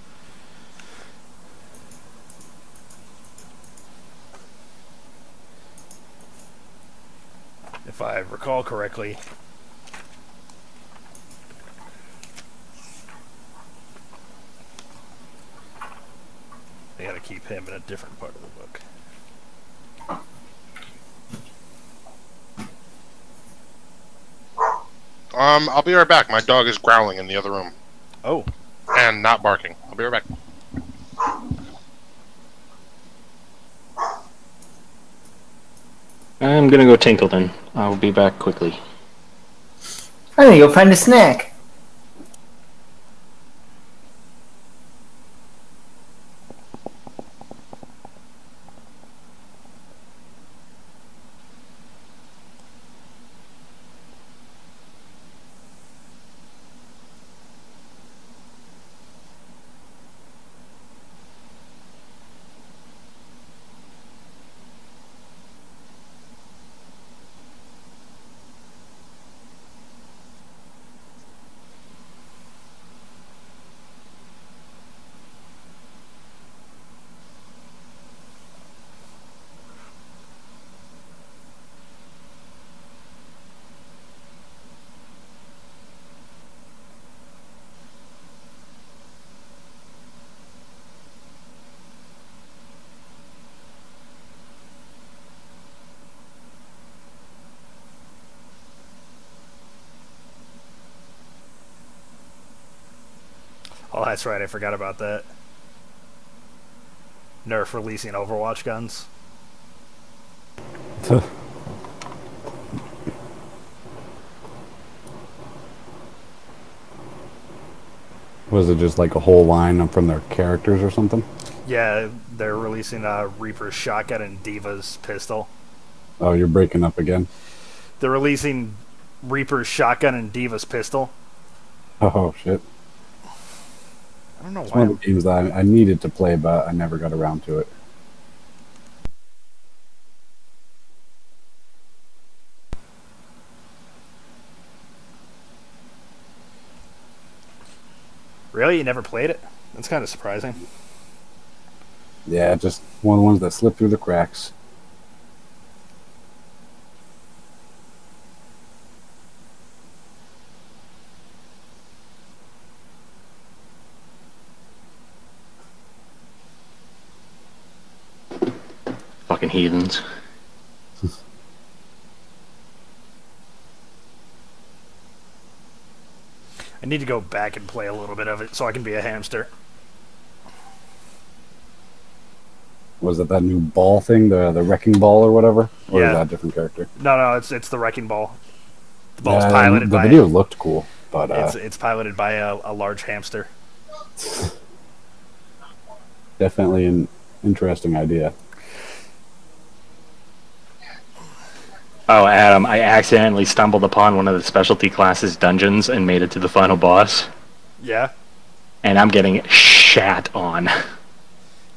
If I recall correctly. They gotta keep him in a different part of the book. I'll be right back. My dog is growling in the other room. Oh. And not barking. I'll be right back. I'm gonna go tinkle then. I'll be back quickly. I'm gonna go find a snack. Oh, that's right, I forgot about that. Nerf releasing Overwatch guns. Was it just like a whole line from their characters or something? Yeah, they're releasing Reaper's shotgun and Diva's pistol. Oh, you're breaking up again. They're releasing Reaper's shotgun and Diva's pistol. Oh shit! I don't know It's why. one of the games that I needed to play, but I never got around to it. Really? You never played it? That's kind of surprising. Yeah, just one of the ones that slipped through the cracks. Fucking heathens. I need to go back and play a little bit of it so I can be a hamster. Was it that new ball thing, the wrecking ball or whatever? Or Yeah. is that a different character? No, it's the wrecking ball. The ball's Yeah, piloted the by video looked cool, but it's piloted by a large hamster. definitely an interesting idea. Oh, Adam, I accidentally stumbled upon one of the specialty classes dungeons and made it to the final boss. Yeah. And I'm getting shat on.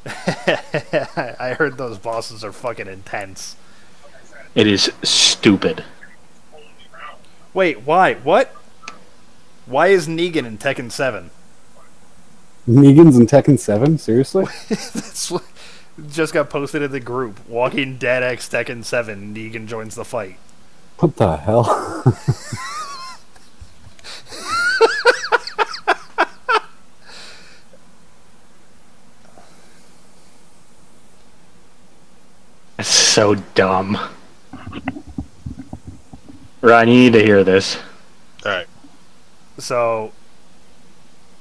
I heard those bosses are fucking intense. It is stupid. Wait, why? What? Why is Negan in Tekken 7? Negan's in Tekken 7? Seriously? That's what just got posted in the group. Walking Dead X Tekken 7. Negan joins the fight. What the hell? It's so dumb. Ryan, you need to hear this. Alright. So,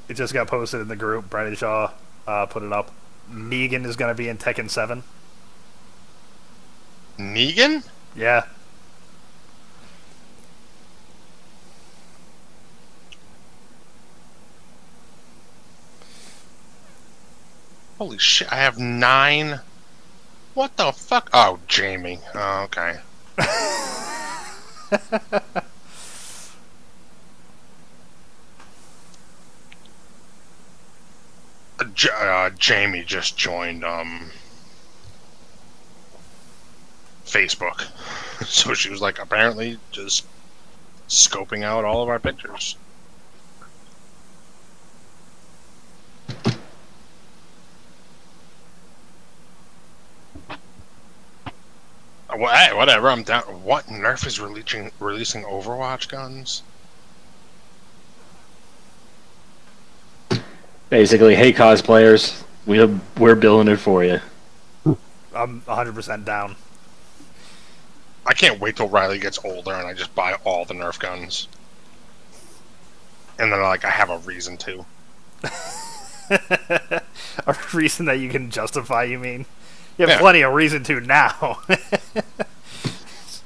it just got posted in the group. Brandon Shaw put it up. Negan is going to be in Tekken 7. Negan? Yeah. Holy shit, I have 9. What the fuck? Oh, Jamie. Oh, okay. Jamie just joined Facebook. So she was like apparently just scoping out all of our pictures. Well, hey, whatever. I'm down. What Nerf is releasing Overwatch guns? Basically, hey cosplayers, we're building it for you. I'm 100% down. I can't wait till Riley gets older and I just buy all the Nerf guns. And then like I have a reason to. A reason that you can justify, you mean? You have Yeah. plenty of reason to now.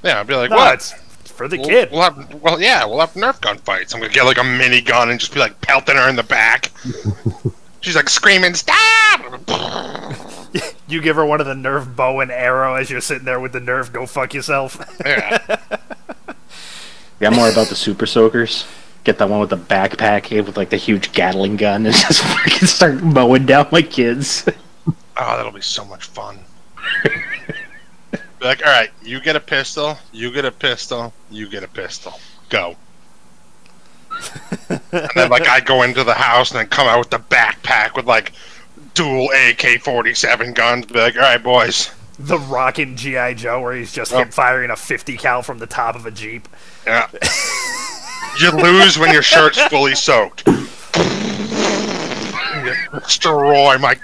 Yeah, I'd be like, No, what? it's for the kid. We'll have Nerf gun fights. I'm gonna get like a mini gun and just be like pelting her in the back. She's like screaming, "Stop!" You give her one of the Nerf bow and arrow as you're sitting there with the Nerf go fuck yourself. Yeah. Got more about the super soakers? Get that one with the backpack with like the huge Gatling gun and just fucking start mowing down my kids. Oh, that'll be so much fun. Be like, all right, you get a pistol, you get a pistol, you get a pistol. Go. And then like I go into the house and then come out with the backpack with like dual AK-47 guns. Be like, all right, boys. The rockin' G.I. Joe where he's just Yep. hip firing a 50 cal from the top of a Jeep. Yeah. You lose when your shirt's fully soaked. Destroy my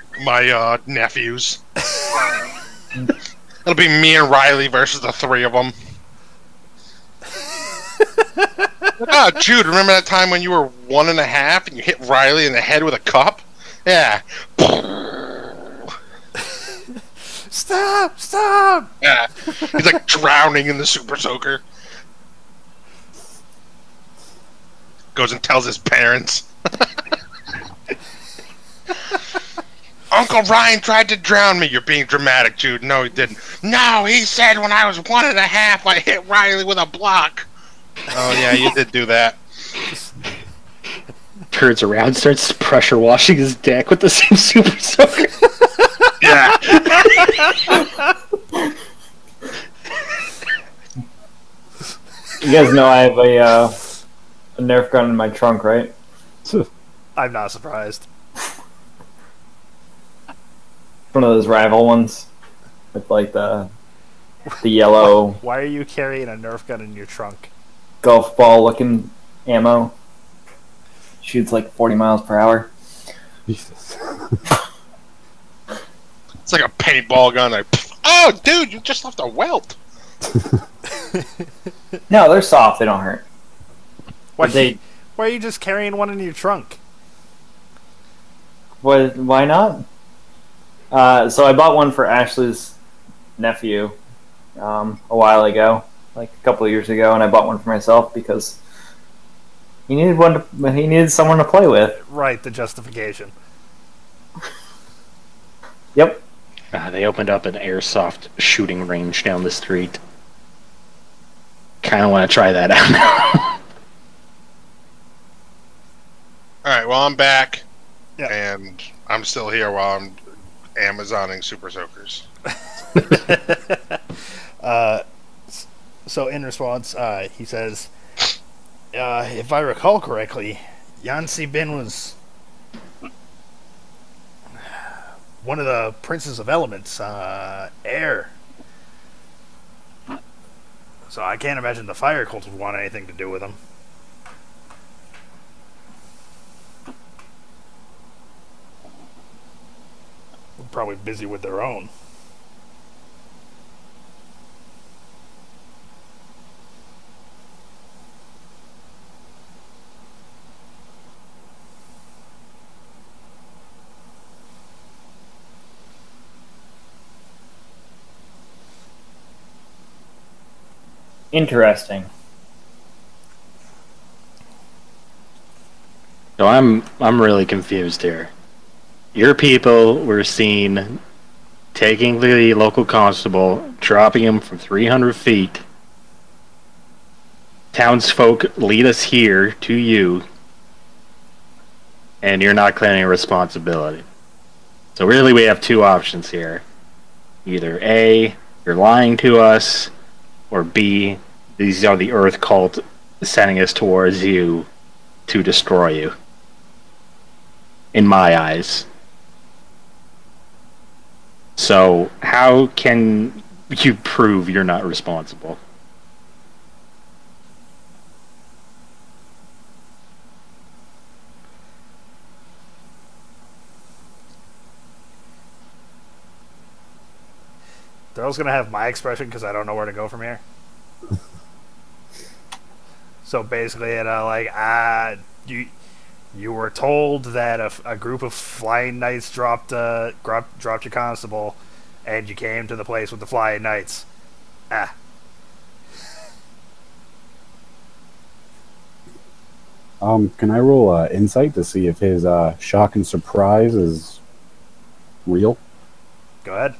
nephews. It'll be me and Riley versus the 3 of them. Oh, Jude, remember that time when you were 1.5 and you hit Riley in the head with a cup? Yeah. Stop! Yeah. He's like drowning in the super soaker. Goes and tells his parents. Uncle Ryan tried to drown me. You're being dramatic, Jude. No, he didn't. No, he said when I was 1.5, I hit Riley with a block. Oh, yeah, you did do that. Turns around, starts pressure washing his deck with the same super soaker. Yeah. You guys know I have a Nerf gun in my trunk, right? I'm not surprised. One of those rival ones with like the yellow Why are you carrying a Nerf gun in your trunk? golf ball looking ammo. Shoots like 40 miles per hour. Jesus. It's like a paintball gun. Like, oh, dude, you just left a welt. No, they're soft. They don't hurt. Why, They why are you just carrying one in your trunk? why not? So I bought one for Ashley's nephew a while ago, like a couple of years ago, and I bought one for myself because he needed he needed someone to play with. Right, the justification. Yep. They opened up an airsoft shooting range down the street. Kind of want to try that out now. All right, well, I'm back. Yeah. And I'm still here while I'm Amazoning super soakers. So in response, he says, if I recall correctly, Yancy Bin was one of the princes of elements, air. So I can't imagine the fire cult would want anything to do with him. They're probably busy with their own. Interesting. So I'm really confused here. Your people were seen taking the local constable, dropping him from 300 feet. Townsfolk lead us here to you, and you're not claiming responsibility. So really we have two options here. Either A, you're lying to us, or B, these are the Earth cult sending us towards you to destroy you. In my eyes. So, how can you prove you're not responsible? Daryl's gonna have my expression because I don't know where to go from here. So basically, you were told that a group of flying knights dropped your constable, and you came to the place with the flying knights. Can I roll insight to see if his shock and surprise is real? Go ahead.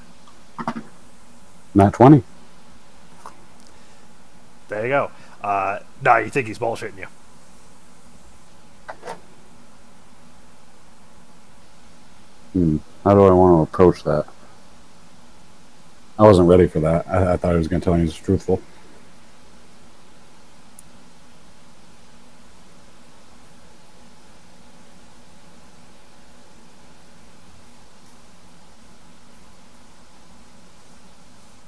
Not 20. There you go. No, you think he's bullshitting you. How do I want to approach that? I wasn't ready for that. I thought he was going to tell me he was truthful.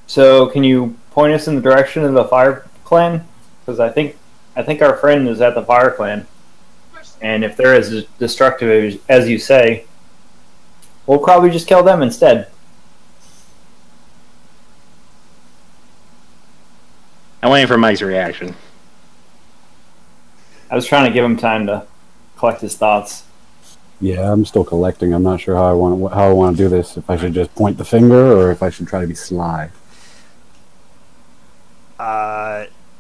So can you point us in the direction of the Fire Clan? Because I think our friend is at the Fire Clan, and if they're as destructive as you say, we'll probably just kill them instead. I'm waiting for Mike's reaction. I was trying to give him time to collect his thoughts. Yeah, I'm still collecting. I'm not sure how I want to do this. If I should just point the finger or if I should try to be sly.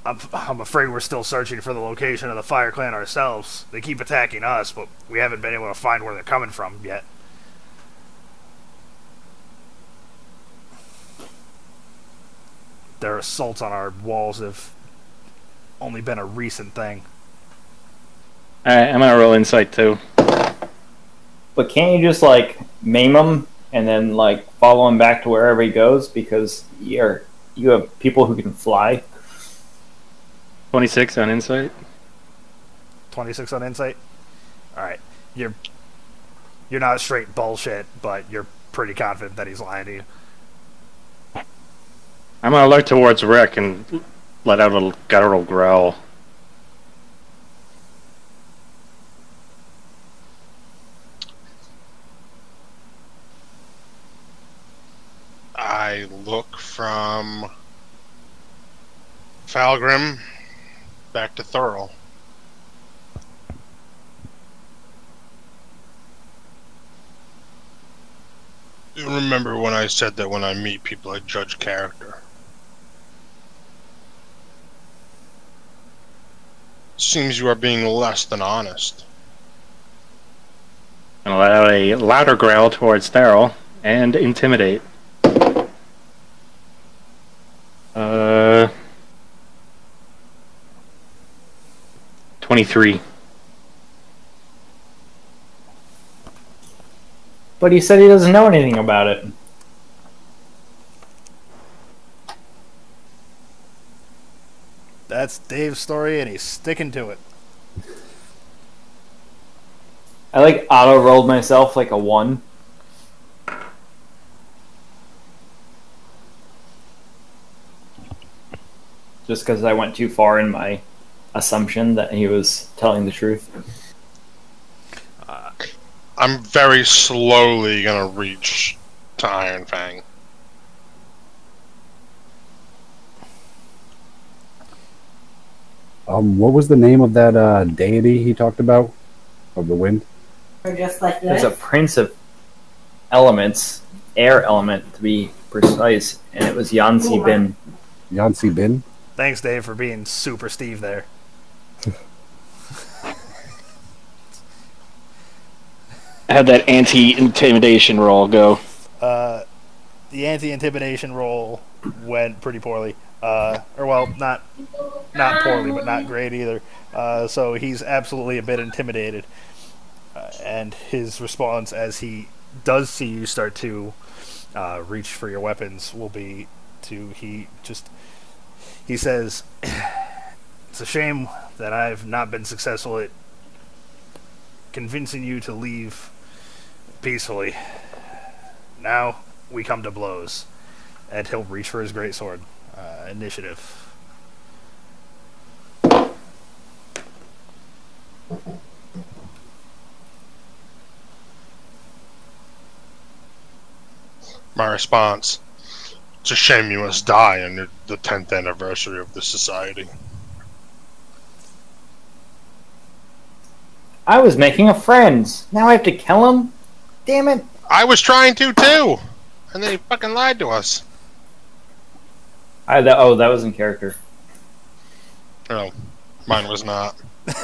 I'm afraid we're still searching for the location of the Fire Clan ourselves. They keep attacking us, but we haven't been able to find where they're coming from yet. their assaults on our walls have only been a recent thing. Alright, I'm gonna roll insight too. But can't you just like maim him and then like follow him back to wherever he goes? Because you have people who can fly. 26 on insight. 26 on insight. All right, you're not straight bullshit, but you're pretty confident that he's lying to you. I'm gonna look towards Rick and let out a guttural growl. I look from Falgrim back to Thurl. You remember when I said that when I meet people I judge character? Seems you are being less than honest. I'm gonna let out a louder growl towards Daryl and intimidate. 23. But he said he doesn't know anything about it. That's Dave's story, and he's sticking to it. I like auto rolled myself like a 1. Just because I went too far in my assumption that he was telling the truth. I'm very slowly gonna reach to Iron Fang. What was the name of that deity he talked about? Of the wind? Or just like There's this. a prince of elements, air element to be precise, and it was Yansi Bin. Yansi Bin? Thanks, Dave, for being super Steve there. How'd that anti-intimidation roll go? The anti-intimidation roll went pretty poorly. Or well, not poorly, but not great either. So he's absolutely a bit intimidated. And his response, as he does see you start to reach for your weapons, will be to he says, "It's a shame that I've not been successful at convincing you to leave peacefully. Now we come to blows." And he'll reach for his greatsword. Initiative. My response: it's a shame you must die on the 10th anniversary of the society. I was making a friend. Now I have to kill him? Damn it. I was trying to too! And then he fucking lied to us. That was in character. No, mine was not. He's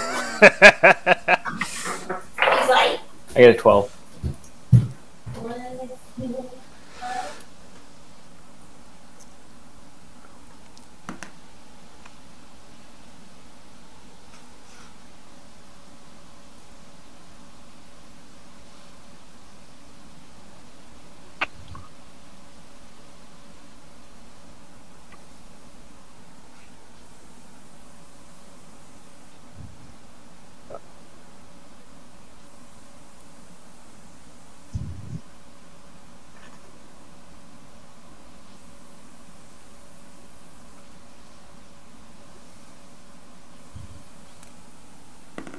like, I get a 12.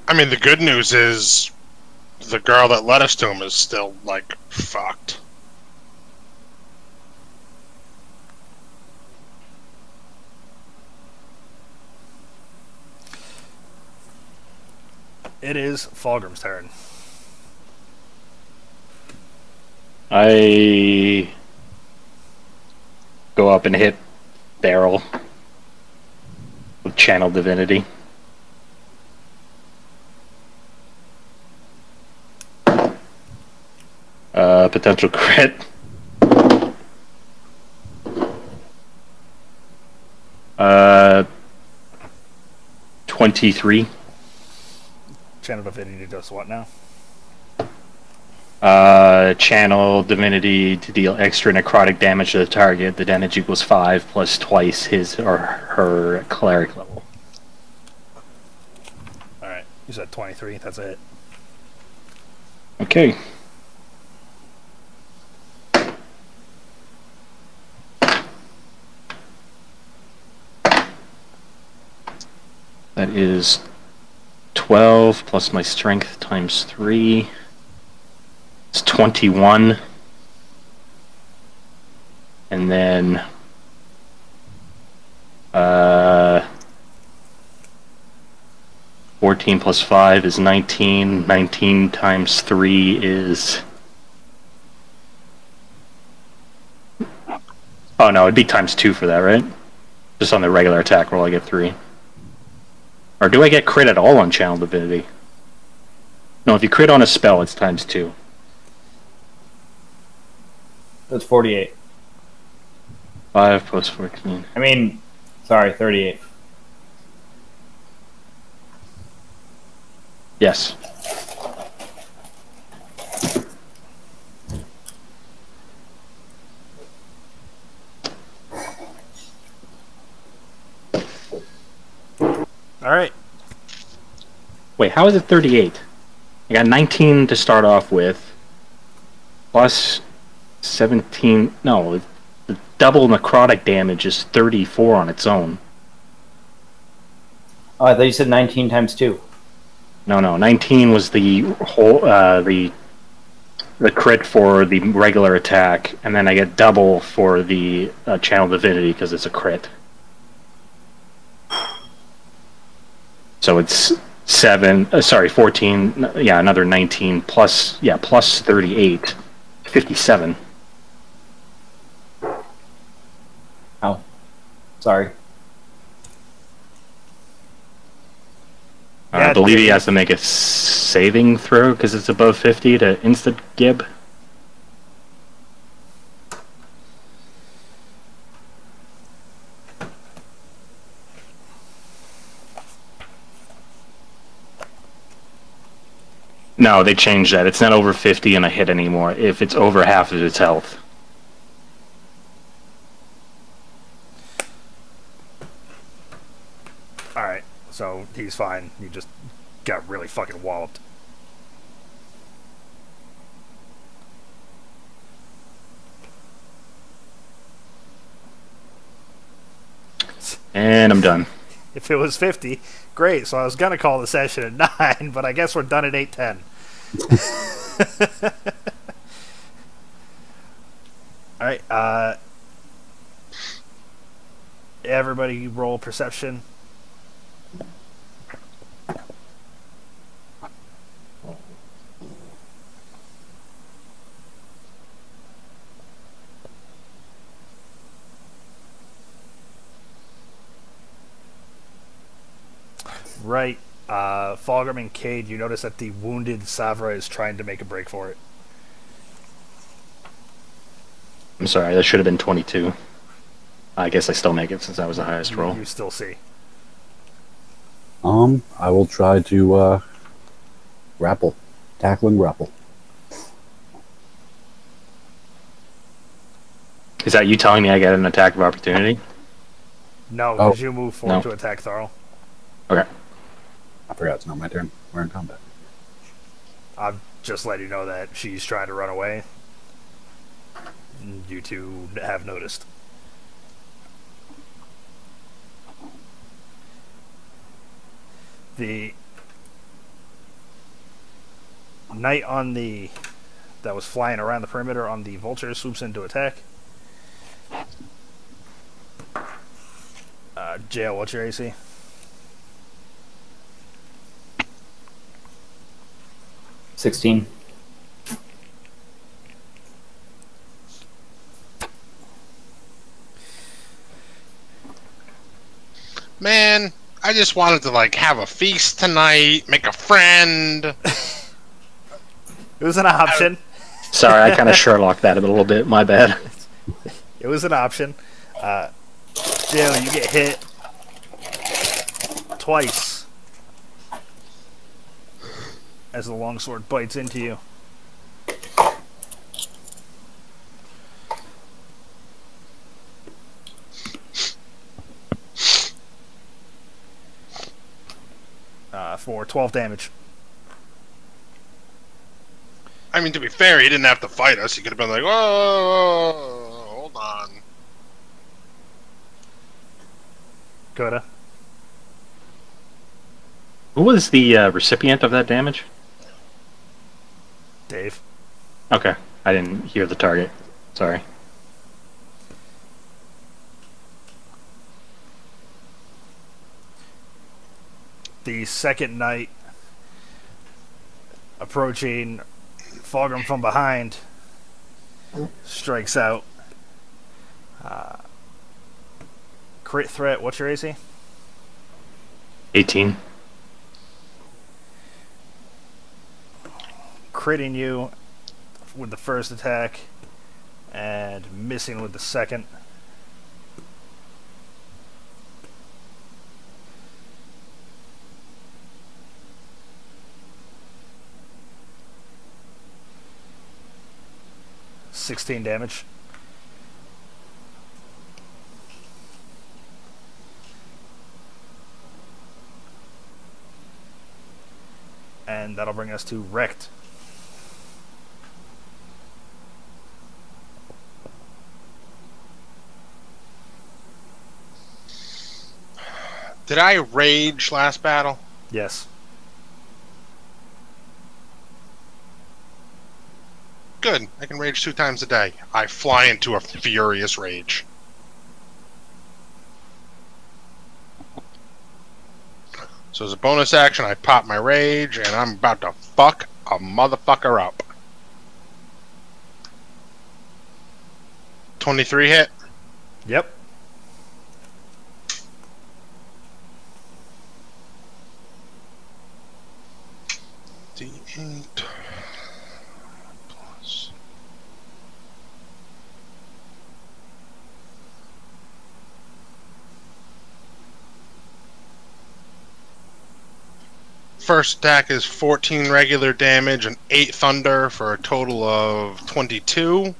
I mean, the good news is the girl that led us to him is still, like, fucked. It is Fulgrim's turn. I go up and hit Daryl with Channel Divinity. Potential crit. 23. Channel Divinity does what now? Channel Divinity to deal extra necrotic damage to the target. The damage equals 5 plus twice his or her cleric level. Alright, you said 23, that's it. Okay. That is 12 plus my strength times 3. It's 21. And then 14 plus 5 is 19. 19 times 3 is... Oh no, it'd be times 2 for that, right? Just on the regular attack roll I get 3. Or do I get crit at all on Channel Divinity? No, if you crit on a spell, it's times 2. That's 48. 5 plus 14. I mean, sorry, 38. Yes. Alright. Wait, how is it 38? I got 19 to start off with. Plus 17... No, the double necrotic damage is 34 on its own. Oh, I thought you said 19 times 2. No, 19 was the whole the crit for the regular attack, and then I get double for the Channel Divinity because it's a crit. So it's 14. Yeah, another 19 plus 38, 57. Oh, sorry. Yeah, I believe he has to make a saving throw because it's above 50 to instant gib. No, they changed that. It's not over 50 and a hit anymore if it's over half of its health. Alright, so he's fine. He just got really fucking walloped. And I'm done. If it was 50, great. So I was going to call the session at 9, but I guess we're done at 8:10. Alright, everybody roll perception. Right. Fulgrim and Cade, you notice that the wounded Savra is trying to make a break for it. I'm sorry, that should have been 22. I guess I still make it since that was the highest roll. You still see. I will try to grapple. Tackling grapple. Is that you telling me I get an attack of opportunity? No, Oh. because you move forward No. to attack Tharl. Okay. I forgot it's not my turn. We're in combat. I'll just let you know that she's trying to run away. You two have noticed. The knight on the that was flying around the perimeter on the vulture swoops in to attack. Jail, what's your AC? $16. Man, I just wanted to like have a feast tonight, make a friend. It was an option. Sorry, I kind of Sherlocked that a little bit. My bad. It was an option. Jail, you get hit twice as the longsword bites into you. For 12 damage. I mean, to be fair, he didn't have to fight us. He could have been like, whoa, hold on. Coda. Who was the recipient of that damage? Dave. Okay, I didn't hear the target. Sorry. The second knight, approaching Fulgrim from behind, strikes out. Crit threat, what's your AC? 18. Critting you with the first attack and missing with the second. $16 damage. And that'll bring us to wrecked. Did I rage last battle? Yes. Good. I can rage 2 times a day. I fly into a furious rage. So as a bonus action, I pop my rage, and I'm about to fuck a motherfucker up. 23 hit. Yep. D8 plus. First attack is 14 regular damage and 8 thunder for a total of 22.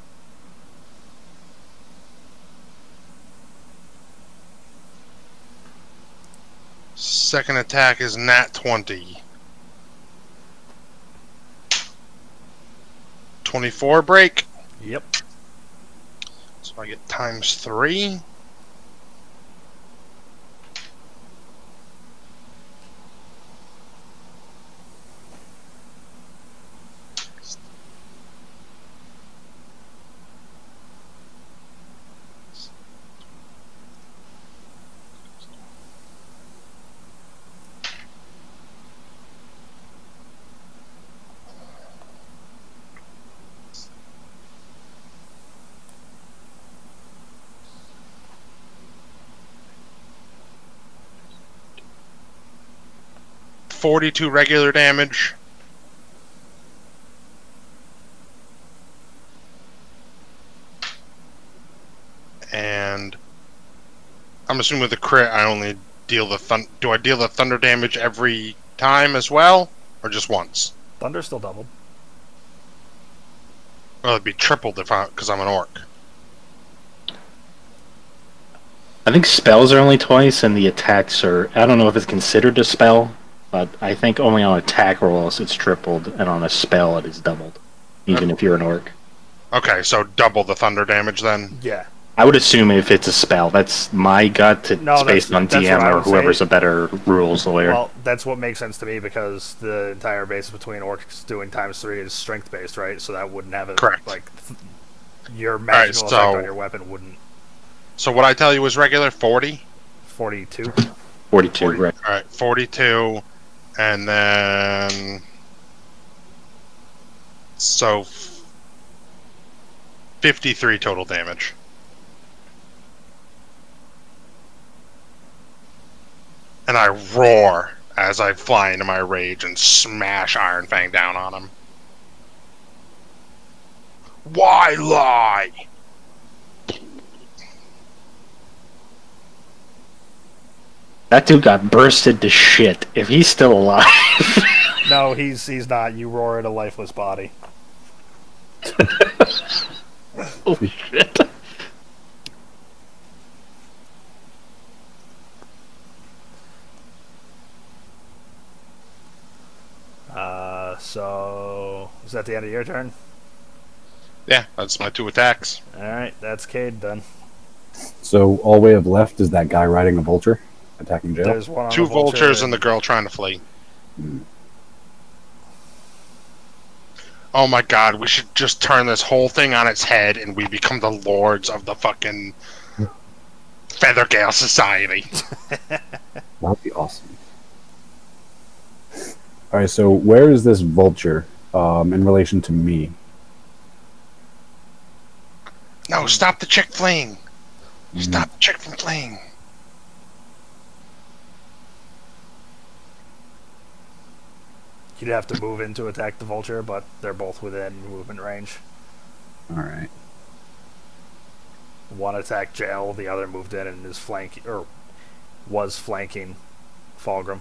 Second attack is nat 20. 24 break. Yep. So I get times 3. .42 regular damage. And I'm assuming with the crit, I only deal the do I deal the thunder damage every time as well, or just once? Thunder's still doubled. Well, it'd be tripled if because I'm an orc. I think spells are only twice, and the attacks are... I don't know if it's considered a spell, but I think only on attack rolls it's tripled, and on a spell it is doubled, even if you're an orc. Okay, so double the thunder damage then? Yeah. I would assume if it's a spell. That's my gut. It's No, based on that's what DM I or would whoever's say. a better rules lawyer. Well, that's what makes sense to me because the entire basis between orcs doing ×3 is strength based, right? So that wouldn't have a Correct. like your magical so- effect on your weapon wouldn't. So what I tell you was regular 40? 42. 42, right. Alright, 42. And then... So... 53 total damage. And I roar as I fly into my rage and smash Iron Fang down on him. Why lie? That dude got bursted to shit. If he's still alive, No, he's not. You roar at a lifeless body. Oh shit. So is that the end of your turn? Yeah, that's my 2 attacks. All right, that's Cade done. So all we have left is that guy riding a vulture, attacking jail. There's one on 2 the vulture vultures and the girl trying to flee. Oh my god, we should just turn this whole thing on its head and we become the lords of the fucking Feathergale Society. That'd be awesome. All right, so where is this vulture in relation to me? No, stop the chick fleeing. Stop the chick from fleeing. You'd have to move in to attack the vulture, but they're both within movement range. All right. One attacked Jail, the other moved in and is was flanking Fulgrim.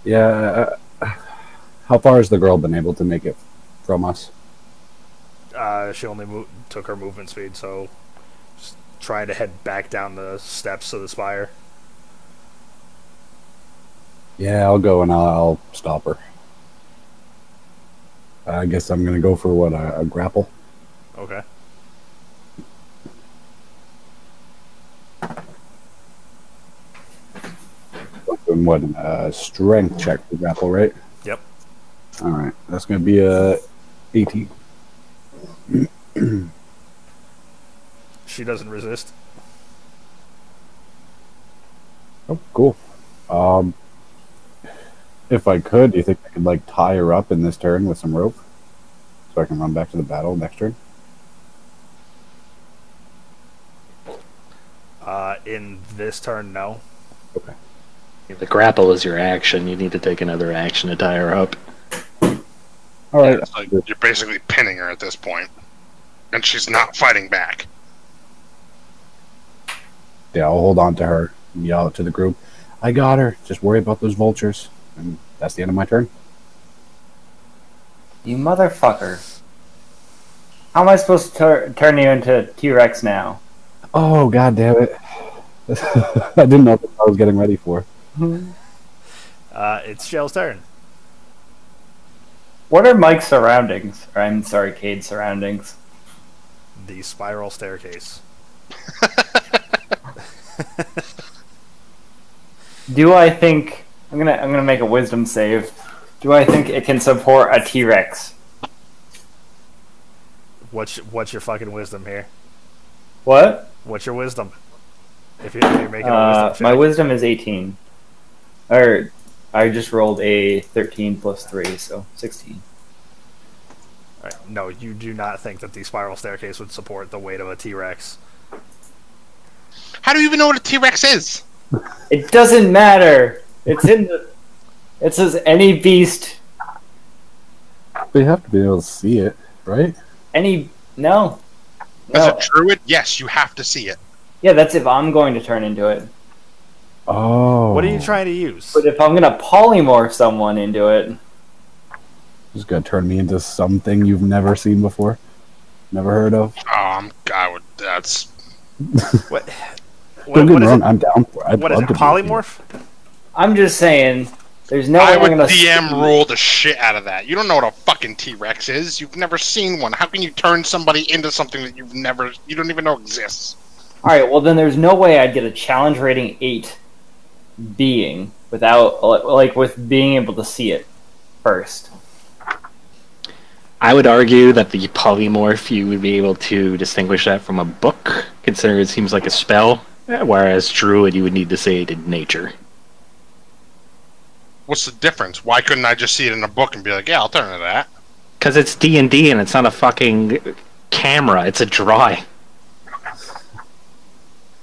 Yeah. How far has the girl been able to make it from us? She only took her movement speed, so just trying to head back down the steps of the spire. Yeah, I'll go and I'll stop her. I guess I'm gonna go for a grapple. Okay. And what strength check for grapple, right? Yep. All right, that's gonna be a 18. She doesn't resist. Oh, cool. If I could, do you think I could like tie her up in this turn with some rope, so I can run back to the battle next turn? In this turn, no. Okay. If the grapple is your action, you need to take another action to tie her up. All right. It's like you're basically pinning her at this point, and she's not fighting back. Yeah, I'll hold on to her and yell out to the group, "I got her. Just worry about those vultures." And that's the end of my turn. You motherfucker. How am I supposed to turn you into T-Rex now? Oh, god damn it. I didn't know what I was getting ready for. It's Shell's turn. What are Mike's surroundings? Or, I'm sorry, Cade's surroundings. The spiral staircase. Do I think I'm gonna make a wisdom save? Do I think it can support a T-Rex? What's your fucking wisdom here? What? What's your wisdom? If you're making a wisdom check. My wisdom is 18. Or I just rolled a 13 plus 3, so 16. Right. No, you do not think that the spiral staircase would support the weight of a T-Rex. How do you even know what a T-Rex is? It doesn't matter. It's in the. It says any beast. They have to be able to see it, right? No. As No. a druid, yes, you have to see it. Yeah, that's if I'm going to turn into it. Oh. What are you trying to use? But if I'm gonna polymorph someone into it, Just gonna turn me into something you've never seen before, never heard of. I would. That's What? Don't get What me is wrong, it? I'm down for it. I'd What is love it? to be Polymorph? I'm just saying, there's no way I I'm would gonna DM see- rule the shit out of that. You don't know what a fucking T-Rex is. You've never seen one. How can you turn somebody into something that you don't even know exists? All right, well then there's no way I'd get a challenge rating 8 being without with being able to see it first. I would argue that the polymorph, you would be able to distinguish that from a book, considering it seems like a spell, whereas druid, you would need to say it in nature. What's the difference? Why couldn't I just see it in a book and be like, yeah, I'll turn to that? Because it's D&D and it's not a fucking camera, it's a drawing.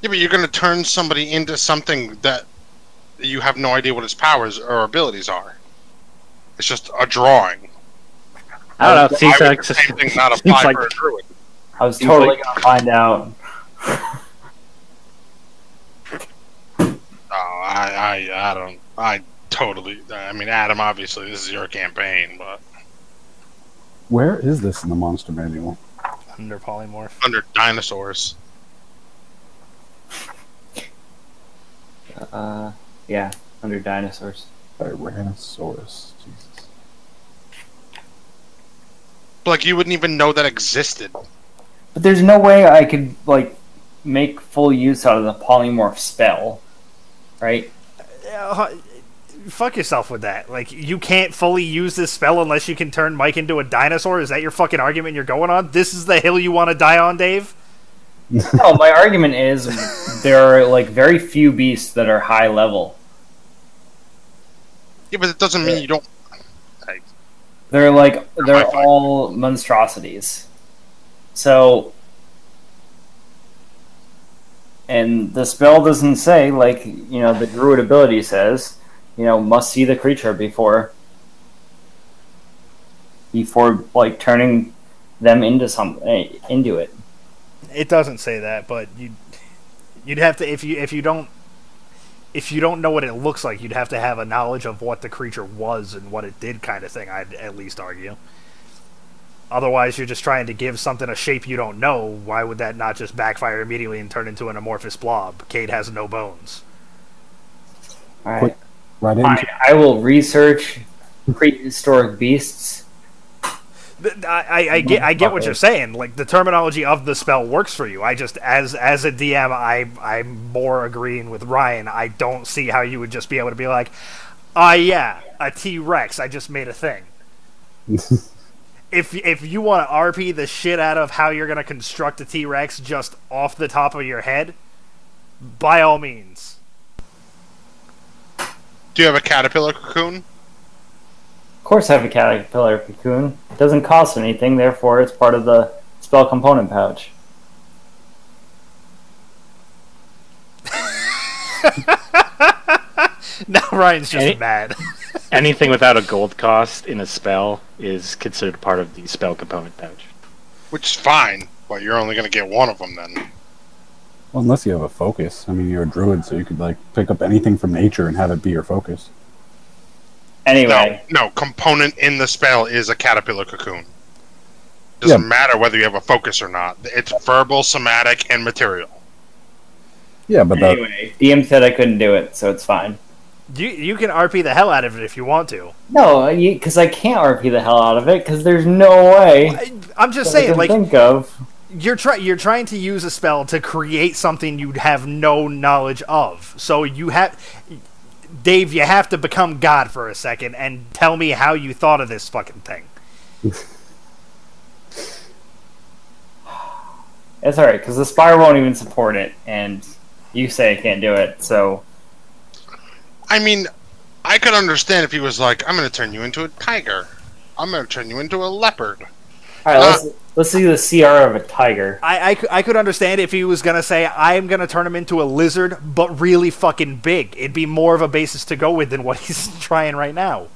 Yeah, but you're going to turn somebody into something that you have no idea what its powers or abilities are. It's just a drawing. I don't know. It Why seems would like the same thing not seems apply like for a druid? I was Seems totally like- gonna find out. Oh, I don't. I totally. I mean, Adam. Obviously, this is your campaign, but Where is this in the monster manual? Under polymorph. under dinosaurs. Yeah, under dinosaurs. Tyrannosaurus. Jesus. Like you wouldn't even know that existed. But there's no way I could like make full use out of the polymorph spell, right? Fuck yourself with that. Like, you can't fully use this spell unless you can turn Mike into a dinosaur? Is that your fucking argument you're going on? This is the hill you want to die on, Dave? No, my argument is there are like very few beasts that are high level. Yeah, but it doesn't mean you don't. Like, They're High-five. all monstrosities. So, and the spell doesn't say like the druid ability says must see the creature before like turning them into it. It doesn't say that, but you'd have to if you don't know what it looks like, you'd have to have a knowledge of what the creature was and what it did, kind of thing. I'd at least argue. Otherwise, you're just trying to give something a shape you don't know. Why would that not just backfire immediately and turn into an amorphous blob? Cade has no bones. All right. Quick, right into Fine. I will research prehistoric beasts. I get what you're saying. Like, the terminology of the spell works for you. I just, as a DM, I'm more agreeing with Ryan. I don't see how you would just be able to be like, yeah, a T-Rex. I just made a thing. If you want to RP the shit out of how you're going to construct a T-Rex just off the top of your head, by all means. do you have a caterpillar cocoon? Of course, I have a caterpillar cocoon. It doesn't cost anything, therefore it's part of the spell component pouch. Now Ryan's just mad. anything without a gold cost in a spell is considered part of the spell component pouch. Which is fine, but you're only going to get one of them then. well, unless you have a focus. I mean, you're a druid, so you could like pick up anything from nature and have it be your focus. Anyway, No, component in the spell is a caterpillar cocoon. Doesn't matter whether you have a focus or not. It's verbal, somatic, and material. Yeah, but anyway, DM said I couldn't do it, so it's fine. You can RP the hell out of it if you want to. No, because I can't RP the hell out of it, because there's no way I'm just that I saying, can like, think of. you're trying to use a spell to create something you'd have no knowledge of. So Dave, you have to become God for a second and tell me how you thought of this fucking thing. It's alright, because the Spire won't even support it, and you say I can't do it, so... I mean, I could understand if he was like, I'm going to turn you into a tiger. I'm going to turn you into a leopard. Alright, let's see the CR of a tiger. I could understand if he was going to say, I'm going to turn him into a lizard, but really fucking big. It'd be more of a basis to go with than what he's trying right now.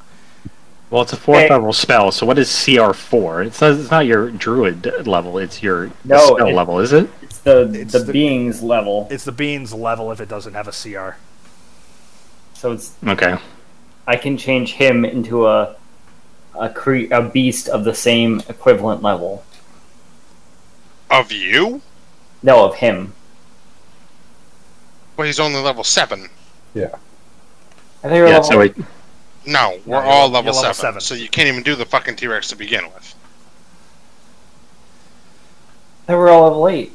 Well, it's a 4th level spell, so what is CR4? It's not your druid level, it's your spell level, is it? It's the being's level. It's the being's level if it doesn't have a CR. So it's... Okay. I can change him into a beast of the same equivalent level. Of you? No, of him. Well, he's only level 7. yeah. I think you're Yeah, level... so it, No, we're you're all level level 7, 7. so you can't even do the fucking T-Rex to begin with. I think we're all level 8.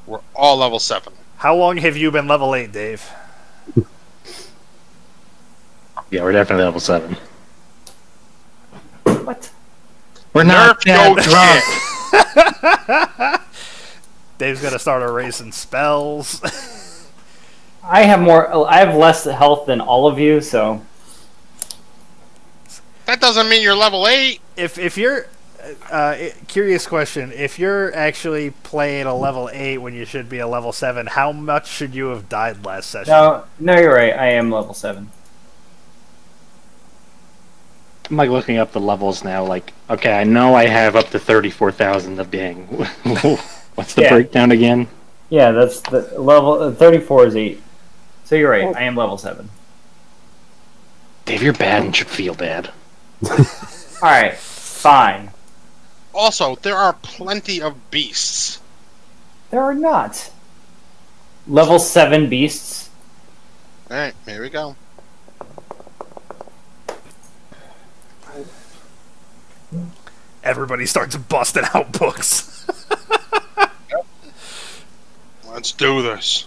We're all level 7. How long have you been level 8, Dave? yeah, we're definitely level 7. What? We're not Nerf that your drunk! Dave's gonna start erasing spells. I have less health than all of you, so... That doesn't mean you're level 8. If you're... curious question. If you're actually playing a level 8 when you should be a level 7, how much should you have died last session? No, you're right. I am level 7. I'm like looking up the levels now. Like, okay, I know I have up to 34,000 of being. What's the Yeah. breakdown again? Yeah, that's the level. 34 is 8. So you're right. I am level 7. Dave, you're bad and should feel bad. Alright, fine. Also, there are plenty of beasts. There are not. Level 7 beasts. Alright, here we go. Everybody starts busting out books. Let's do this.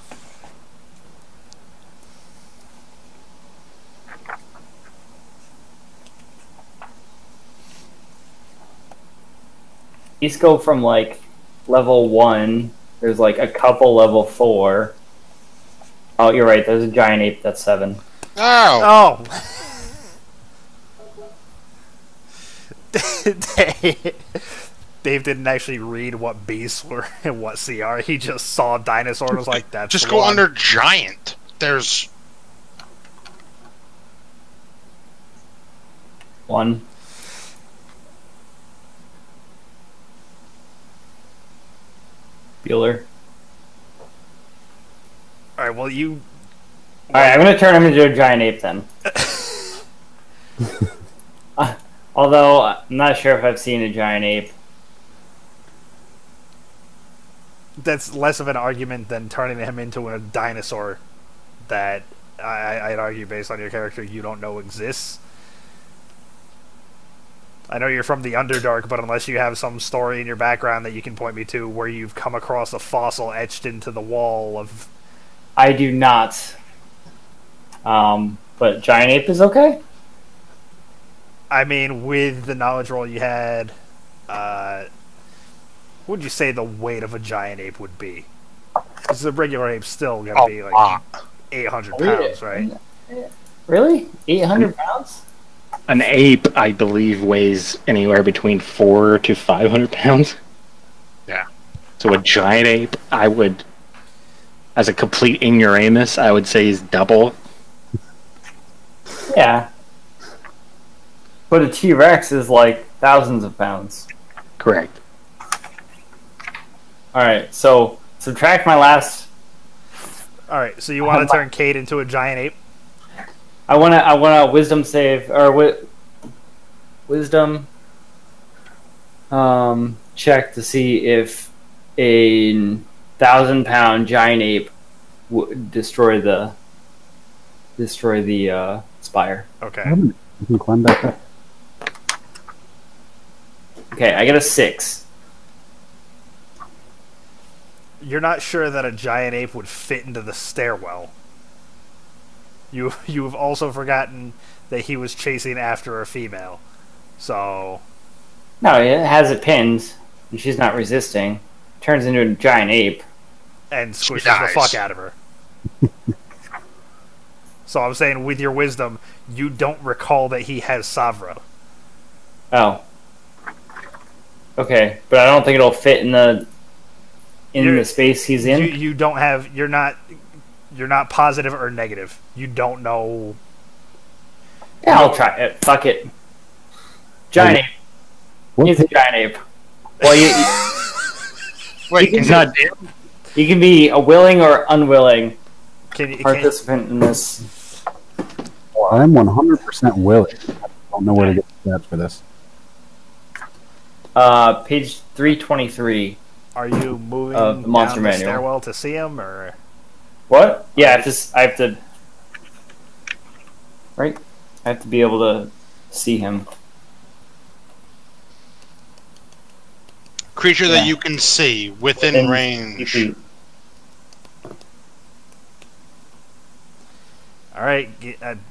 These go from like level 1. There's like a couple level 4. Oh, you're right. There's a giant ape that's 7. Oh! Oh. Dave didn't actually read what beasts were and what CR. He just saw dinosaur and was like, "That's Just the go one." under giant. There's 1. Bueller. All right. Well, you. Alright, I'm gonna turn him into a giant ape then. Although, I'm not sure if I've seen a giant ape. That's less of an argument than turning him into a dinosaur. That I'd argue, based on your character, you don't know exists. I know you're from the Underdark, but unless you have some story in your background that you can point me to where you've come across a fossil etched into the wall of... I do not. But giant ape is okay? I mean, with the knowledge roll you had, what would you say the weight of a giant ape would be? Because the regular ape's still going to be like 800 pounds, right? Really? 800 pounds? An ape, I believe, weighs anywhere between 400 to 500 pounds. Yeah. So a giant ape, I would, as a complete ignoramus, I would say is double. Yeah. But a T-Rex is like thousands of pounds. Correct. Alright, so subtract my last... Alright, so you want to turn Cade into a giant ape? I want a wisdom save, or wisdom check to see if a 1,000-pound giant ape would destroy the spire. Okay. You can climb back up. Okay, I get a 6. You're not sure that a giant ape would fit into the stairwell. You've also forgotten that he was chasing after a female. So... No, it has it pinned, and she's not resisting. Turns into a giant ape. And squishes dies. the fuck out of her. So I'm saying, with your wisdom, you don't recall that he has Savra. Oh. Okay, but I don't think it'll fit in the space he's in. You don't have... You're not positive or negative. You don't know... Yeah, I'll try it. Fuck it. Giant ape. He's a giant ape. Well, Wait, he's not you can be a willing or unwilling Can participant in this. Well, I'm 100% willing. I don't know where to get the stats for this. Page 323. Are you moving the monster down the manual. stairwell to see him, or... What? Yeah, I have to... Right? I have to be able to see him. creature Yeah. that you can see within range. Alright,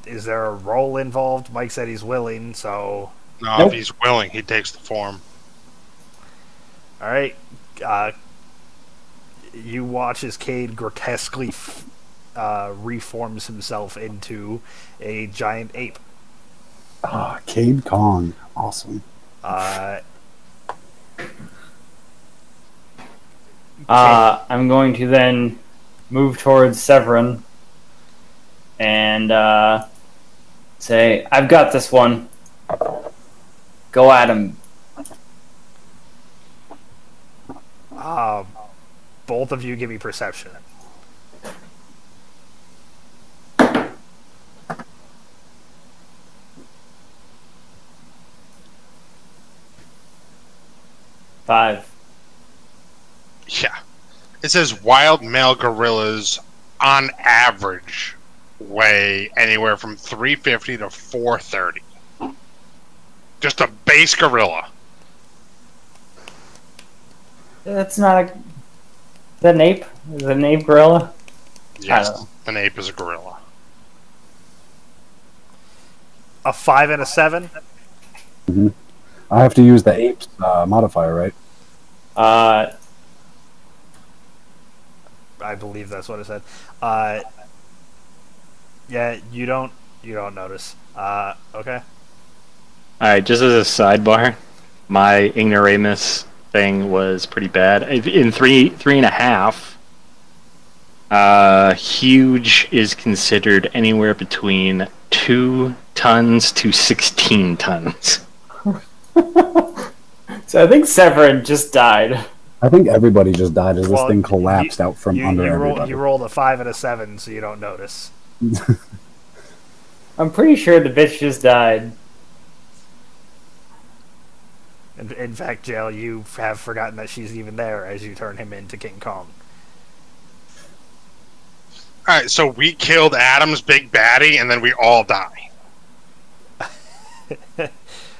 is there a roll involved? Mike said he's willing, so... No, Nope. if he's willing, he takes the form. Alright, you watch as Cade grotesquely reforms himself into a giant ape. Ah, Cade Kong. Awesome. I'm going to then move towards Severin and say, I've got this one. Go at him. Both of you give me perception. Five. Yeah. It says wild male gorillas, on average, weigh anywhere from 350 to 430. Just a base gorilla. That's not a. Is that an ape? Is it an ape gorilla? I don't Yes, know. an ape is a gorilla. A 5 and a 7. I have to use the apes modifier, right? I believe that's what it said. Yeah, you don't notice. Okay. Alright, just as a sidebar, my ignoramus thing was pretty bad. In 3.5, huge is considered anywhere between 2 tons to 16 tons. So I think Severin just died. I think everybody just died as this Well, thing collapsed out from under everybody. You rolled a 5 and a 7, so you don't notice. I'm pretty sure the bitch just died. In fact, Jail, you have forgotten that she's even there as you turn him into King Kong. Alright, so we killed Adam's big baddie, and then we all die. It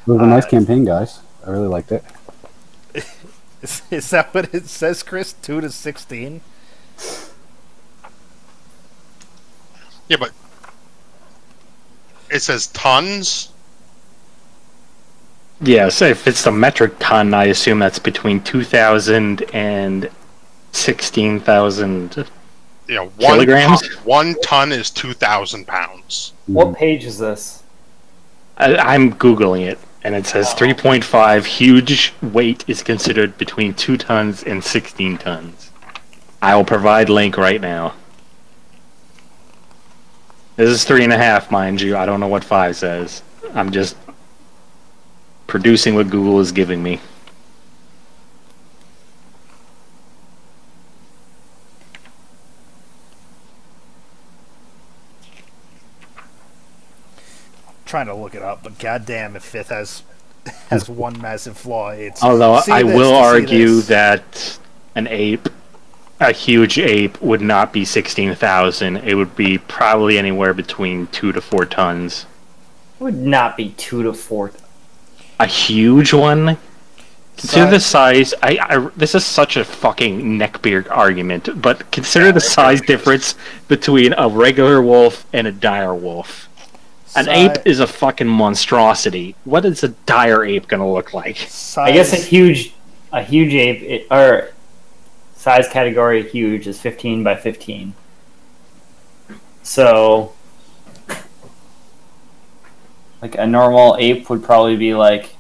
was a nice campaign, guys. I really liked it. Is that what it says, Chris? 2 to 16? Yeah, but it says tons. Yeah, so if it's the metric ton, I assume that's between 2,000 and 16,000 You know, kilograms? 1 ton is 2,000 pounds. What page is this? I'm Googling it, and it says 3.5 huge weight is considered between 2 tons and 16 tons. I will provide link right now. This is 3.5, mind you. I don't know what 5 says. I'm just producing what Google is giving me. Trying to look it up, but goddamn, if Fifth has one massive flaw, it's. Although see I this will to see argue this. that a huge ape would not be 16,000. It would be probably anywhere between 2 to 4 tons. It would not be 2 to 4. A huge one? Consider Size- the size. This is such a fucking neckbeard argument, but consider the size difference between a regular wolf and a dire wolf. An Si- ape is a fucking monstrosity. What is a dire ape gonna look like? I guess a size- huge ape, or size category huge is 15 by 15. So, like a normal ape would probably be like,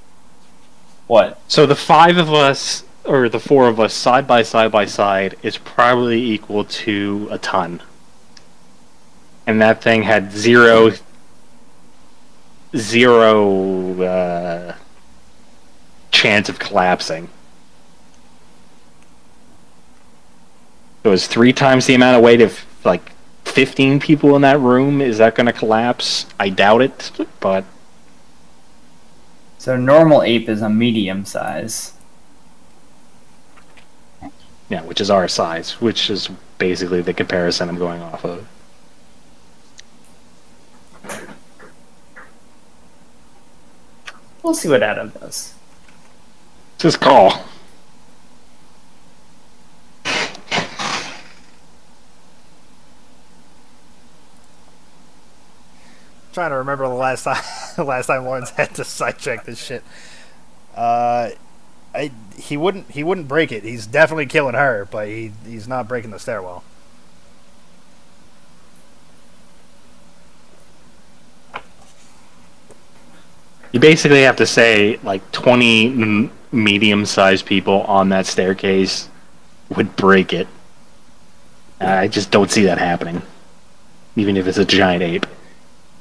what? So the 5 of us, or the 4 of us, side by side, is probably equal to a ton. And that thing had zero chance of collapsing. It was 3 times the amount of weight of like 15 people in that room. Is that going to collapse? I doubt it, but So normal ape is a medium size. yeah, which is our size, which is basically the comparison I'm going off of. We'll see what Adam does. Just call. Trying to remember the last time Lawrence had to sight check this shit. He wouldn't break it. He's definitely killing her, but he's not breaking the stairwell. You basically have to say like 20 medium-sized people on that staircase would break it. I just don't see that happening. Even if it's a giant ape.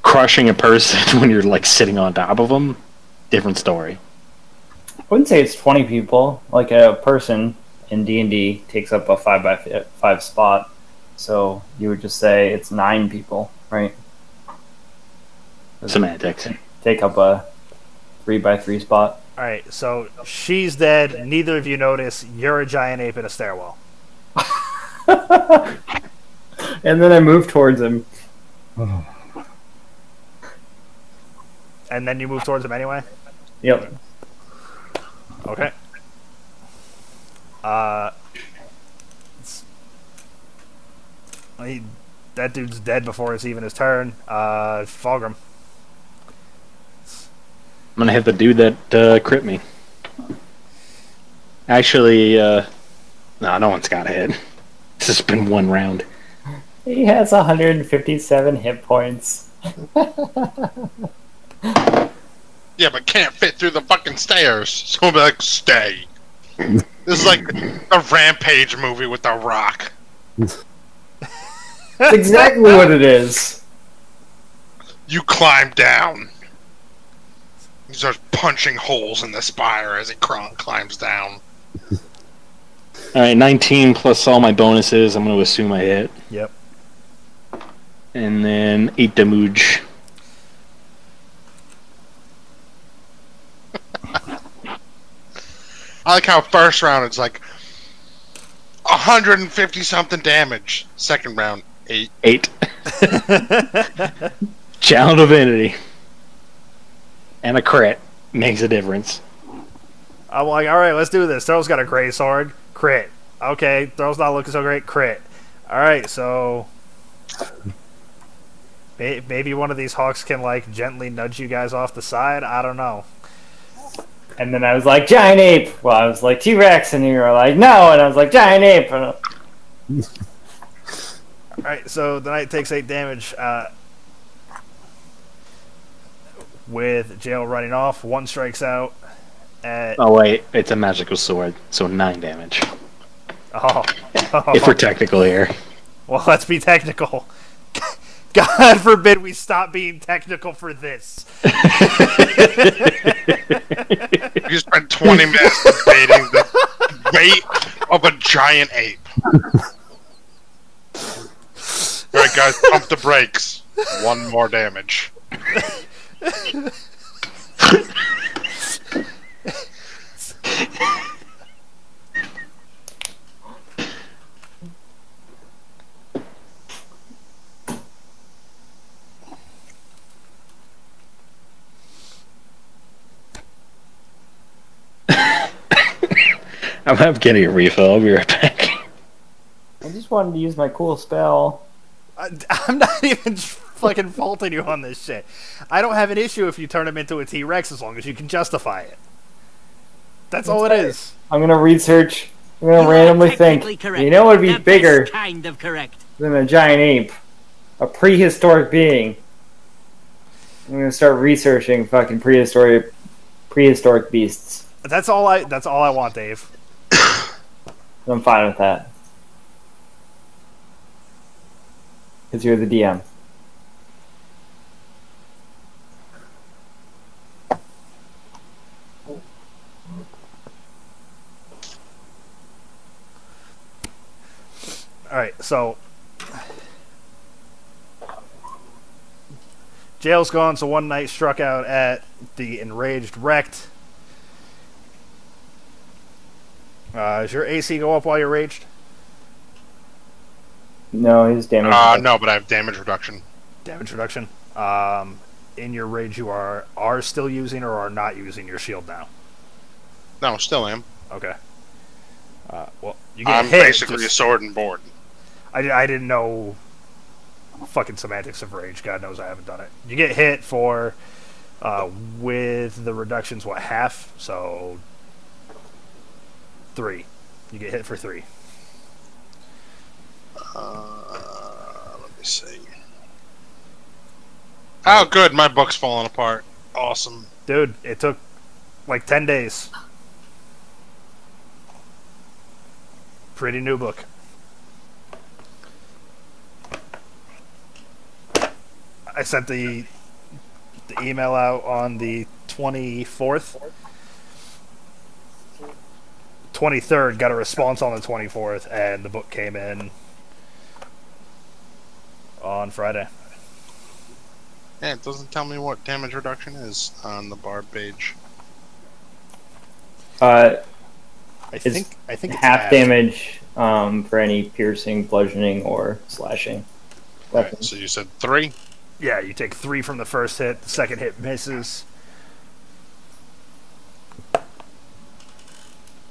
Crushing a person when you're like sitting on top of them, different story. wouldn't say it's 20 people. Like a person in D&D takes up a 5x5 spot. So you would just say it's 9 people, right? Semantics. Take up a 3x3 spot. Alright, so she's dead. Neither of you notice. You're a giant ape in a stairwell. And then I move towards him. And then you move towards him anyway? Yep. Okay. That dude's dead before it's even his turn. Fulgrim. I'm gonna hit the dude that crit me. Actually, no one's got a hit. This has been one round. He has 157 hit points. Yeah, but can't fit through the fucking stairs. So I'll be like, stay. This is like a Rampage movie with The Rock. That's exactly what it is. You climb down. He starts punching holes in the spire as he climbs down. Alright, 19 plus all my bonuses. I'm gonna assume I hit. Yep. And then 8 damage. I like how first round it's like 150 something damage. Second round, 8. 8. Channel Divinity. And a crit makes a difference. I'm like, alright, let's do this. Thro's got a great sword. Crit. Okay, Thro's not looking so great. Crit. Alright, so... Maybe one of these hawks can, like, gently nudge you guys off the side? I don't know. And then I was like, giant ape! Well, I was like, T-Rex, and you were like, no! And I was like, giant ape! Alright, so the knight takes 8 damage. With Jail running off, 1 strikes out. Oh wait, it's a magical sword, so 9 damage. Oh. If we're technical here. Well, let's be technical. God forbid we stop being technical for this. You spent 20 minutes debating the weight of a giant ape. Alright guys, pump the brakes. 1 more damage. I'm getting a refill. I'll be right back. I just wanted to use my cool spell. I'm not even fucking faulting you on this shit. I don't have an issue if you turn him into a T-Rex as long as you can justify it. That's all it is. I'm gonna research. I'm gonna randomly think. Correct. You know what would be That's bigger kind of correct. than a giant ape? A prehistoric being. I'm gonna start researching fucking prehistoric beasts. That's all I want, Dave. I'm fine with that. Because you're the DM. Alright, so... Jail's gone, so one knight struck out at the enraged Wrecked. Does your AC go up while you're raged? No, his damage. No, but I have damage reduction. Damage reduction. In your rage, you are still using or are not using your shield now? No, still am. Okay. Well, you get I'm hit. basically a sword and board. I didn't know fucking semantics of rage. God knows I haven't done it. You get hit for with the reductions, what, half? So 3. You get hit for 3. Let me see. Oh, good. My book's falling apart. Awesome. Dude, it took like 10 days. Pretty new book. I sent the email out on the 24th. 23rd, got a response on the 24th, and the book came in on Friday. Yeah, it doesn't tell me what damage reduction is on the bard page. I It's think it's half damage for any piercing, bludgeoning, or slashing. Right, so you said 3? Yeah, you take 3 from the first hit. The second hit misses.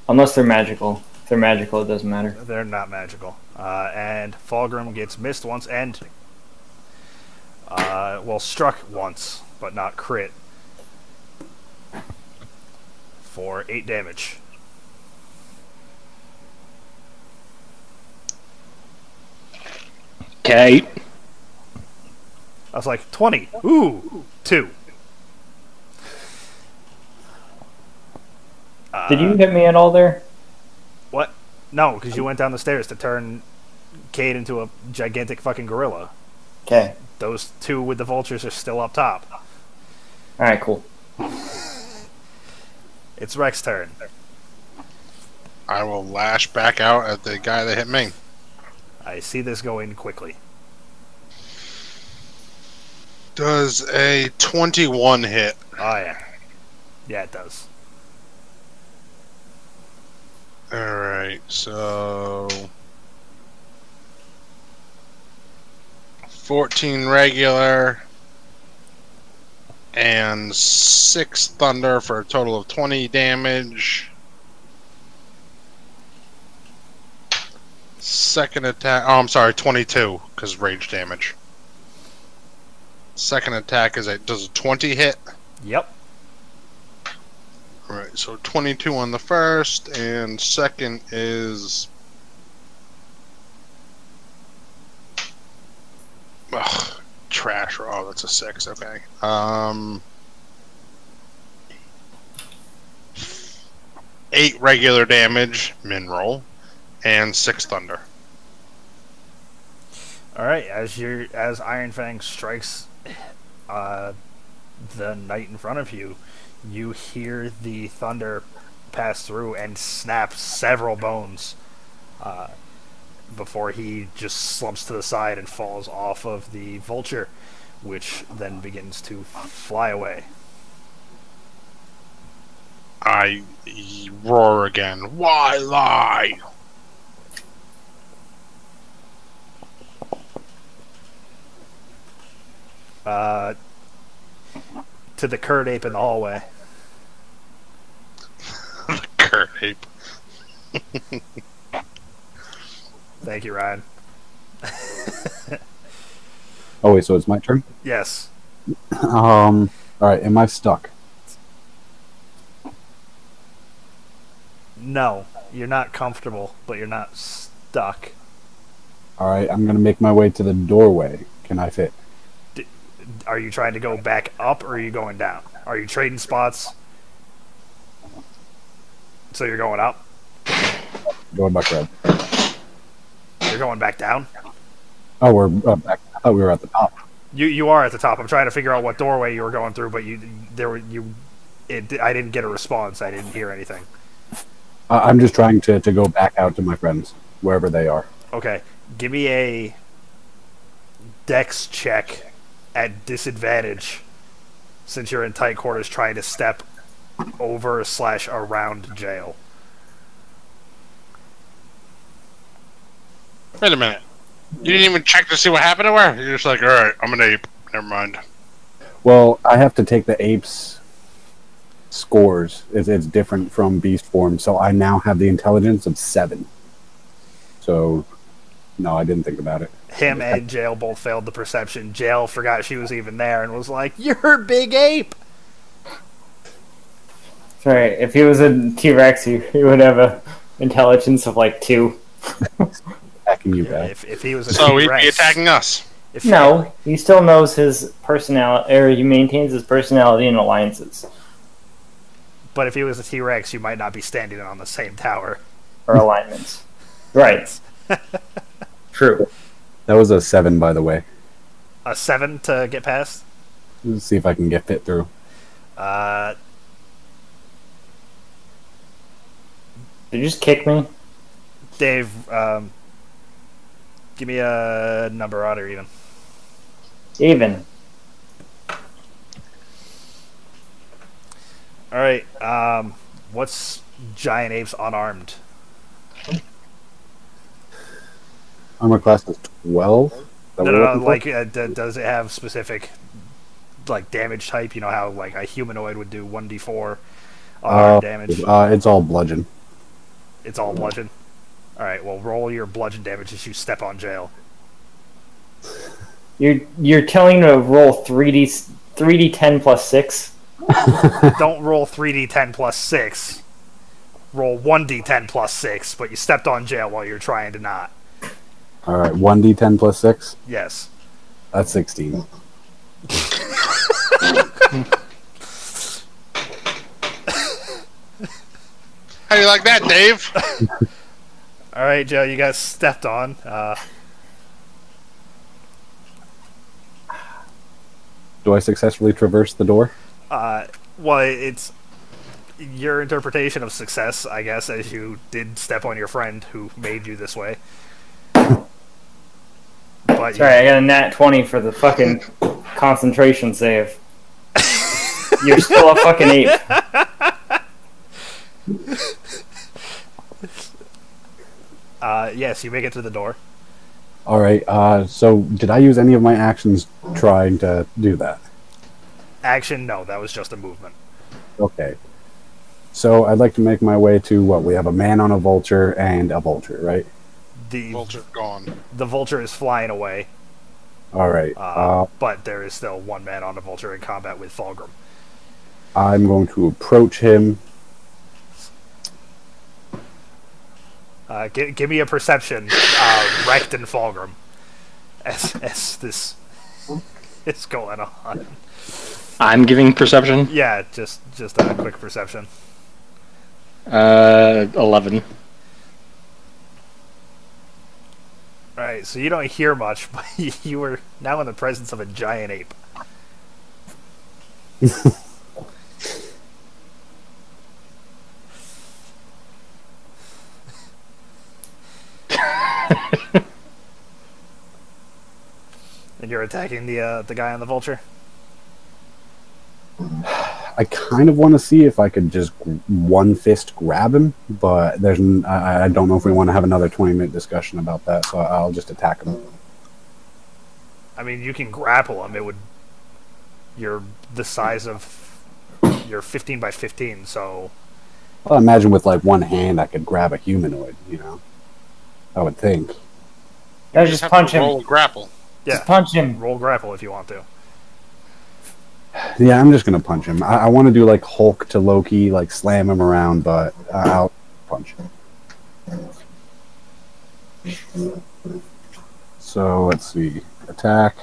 Unless they're magical. If they're magical, it doesn't matter. They're not magical. And Fulgrim gets missed once and struck once, but not crit, for 8 damage. Okay. I was like, 20. Ooh, 2. Did you hit me at all there? What? No, because you went down the stairs to turn Cade into a gigantic fucking gorilla. Okay. Those 2 with the vultures are still up top. Alright, cool. It's Rex's turn. I will lash back out at the guy that hit me. I see this going quickly. Does a 21 hit? Oh, yeah. Yeah, it does. Alright, so 14 regular and 6 thunder for a total of 20 damage. Second attack, oh, I'm sorry, 22 because rage damage. Second attack does a 20 hit? Yep. Alright, so 22 on the first, and second is... Ugh, trash. Oh, that's a 6, okay. 8 regular damage, min roll, and 6 thunder. Alright, as Iron Fang strikes the knight in front of you, you hear the thunder pass through and snap several bones before he just slumps to the side and falls off of the vulture, which then begins to fly away. I roar again. Why lie? To the Curd Ape in the hallway. The Curd Ape. Thank you, Ryan. Oh wait, so it's my turn. Yes. All right, am I stuck? No, you're not comfortable, but you're not stuck. All right, I'm gonna make my way to the doorway. Can I fit? Are you trying to go back up, or are you going down? Are you trading spots? So you're going up? Going back red. You're going back down? Oh, we're back. I thought we were at the top. You are at the top. I'm trying to figure out what doorway you were going through, but I didn't get a response. I didn't hear anything. I'm just trying to go back out to my friends, wherever they are. Okay. Give me a dex check at disadvantage, since you're in tight quarters trying to step over/around jail. Wait a minute. You didn't even check to see what happened to her? You're just like, alright, I'm an ape. Never mind. Well, I have to take the ape's scores. It's different from beast form, so I now have the intelligence of 7. So, no, I didn't think about it. Him and Jail both failed the perception. Jail forgot she was even there and was like, "You're a big ape!" Sorry, if he was a T-Rex, he would have a intelligence of like 2. Attacking you back. If he was a So he'd T-Rex, be attacking us. No, he still knows his personality, or he maintains his personality in alliances. But if he was a T-Rex, you might not be standing on the same tower. Or alignments. Right. True. That was a 7, by the way. A 7 to get past? Let's see if I can get fit through. Did you just kick me? Dave, give me a number, odd or even. Even. All right. What's giant ape's unarmed? Armor class is 12. Is that No, what we're no, no. looking for? Like, does it have specific like damage type? You know how like a humanoid would do 1d4 unarmed damage. It's all bludgeon. It's all bludgeon. All right. Well, roll your bludgeon damage as you step on jail. You're telling me to roll 3d10 plus 6? Don't roll 3d10 plus 6. Roll 1d10 plus 6, but you stepped on jail while you're trying to not. All right, 1d10 plus 6. Yes. That's 16. How do you like that, Dave? All right, Joe, you got stepped on. Do I successfully traverse the door? Well, it's your interpretation of success, I guess, as you did step on your friend who made you this way. But Sorry, I got a nat 20 for the fucking concentration save. You're still a fucking ape. yes, you make it to the door. All right. So did I use any of my actions trying to do that? Action, no, that was just a movement. Okay. So I'd like to make my way to what? We have a man on a vulture and a vulture, right? The Vulture gone. the vulture is flying away, All right. but there is still one man on a vulture in combat with Fulgrim. I'm going to approach him. Give me a perception, Rect and Fulgrim, as this is going on. I'm giving perception. Yeah, just a quick perception. 11. Alright, so you don't hear much, but you were now in the presence of a giant ape. And you're attacking the guy on the vulture? I kind of want to see if I could just one fist grab him, but I don't know if we want to have another 20-minute discussion about that, so I'll just attack him. I mean, you can grapple him. You're the size of... You're 15 by 15, so... Well, imagine with like one hand I could grab a humanoid, you know? I would think. No, You just have punch to him. roll a grapple. Yeah, Just punch him. roll grapple if you want to. Yeah, I'm just gonna punch him. I want to do like Hulk to Loki, like slam him around, but I'll punch him. So let's see. Attack.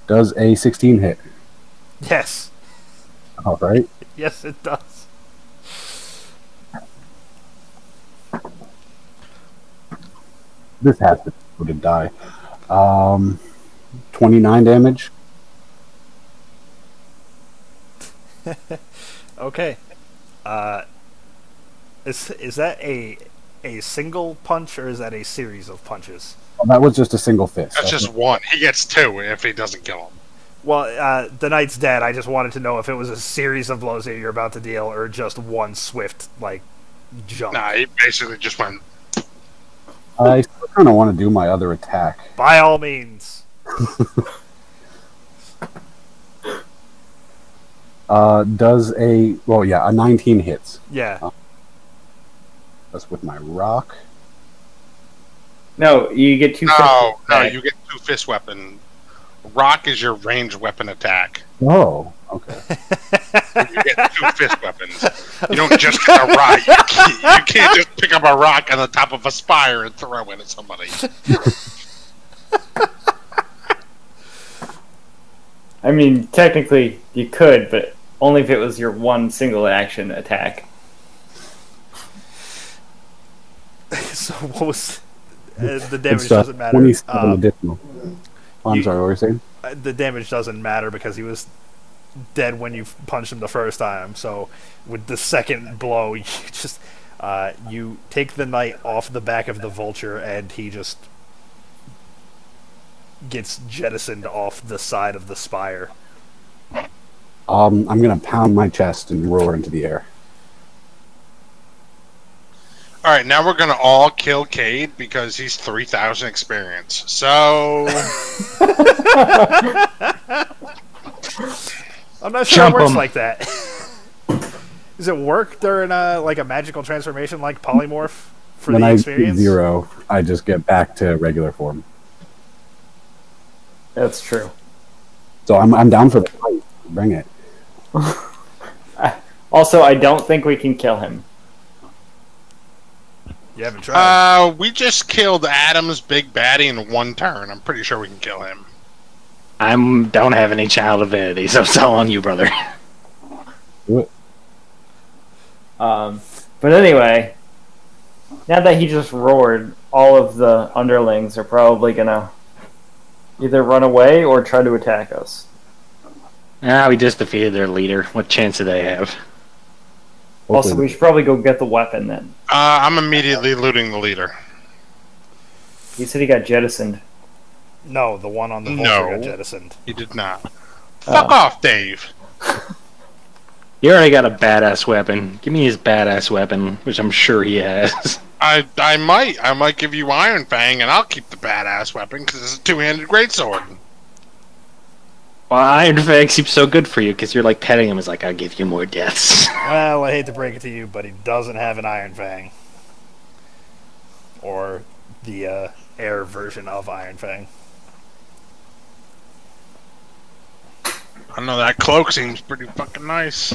Does a 16 hit? Yes. All right. Yes, it does. This has to go to die. 29 damage. Okay. Is that a single punch or is that a series of punches? Well, that was just a single fist. That's just one. He gets two if he doesn't kill him. Well, the knight's dead. I just wanted to know if it was a series of blows that you're about to deal or just one swift, like, jump. Nah, he basically just went. I still kind of want to do my other attack. By all means. Does a a 19 hits. Yeah. That's with my rock. No, you get two No, fists. you get two fist weapon. Rock is your ranged weapon attack. Oh, okay. You get two fist weapons. You don't just get a rock. You can't just pick up a rock on the top of a spire and throw it at somebody. I mean, technically you could, but only if it was your one single action attack. So what was... the damage It's, doesn't matter. 27 additional. I'm you- sorry, what were you saying? The damage doesn't matter because he was dead when you punched him the first time. So with the second blow, you just you take the knight off the back of the vulture, and he just gets jettisoned off the side of the spire. I'm gonna pound my chest and roar into the air. All right, now we're gonna all kill Cade because he's 3,000 experience. So I'm not sure Jump it works 'em. like that. Does it work during like a magical transformation like polymorph for When the I hit experience? 0, I just get back to regular form. That's true. So I'm down for the fight. Bring it. Also, I don't think we can kill him. You haven't tried. we just killed Adam's big baddie in one turn. I'm pretty sure we can kill him. Don't have any child divinity, so it's all on you, brother. Do it. But anyway, now that he just roared, all of the underlings are probably gonna either run away or try to attack us. We just defeated their leader. What chance do they have? Also, Hopefully- we should probably go get the weapon then. I'm immediately looting the leader. He said he got jettisoned. No, the one on the vulture No. got jettisoned. He did not. Fuck off, Dave. You already got a badass weapon. Give me his badass weapon, which I'm sure he has. I might give you Iron Fang, and I'll keep the badass weapon because it's a two-handed greatsword. Well, Iron Fang seems so good for you because you're like petting him. It's like, I'll give you more deaths. Well, I hate to break it to you, but he doesn't have an Iron Fang. Or the air version of Iron Fang. I know that cloak seems pretty fucking nice.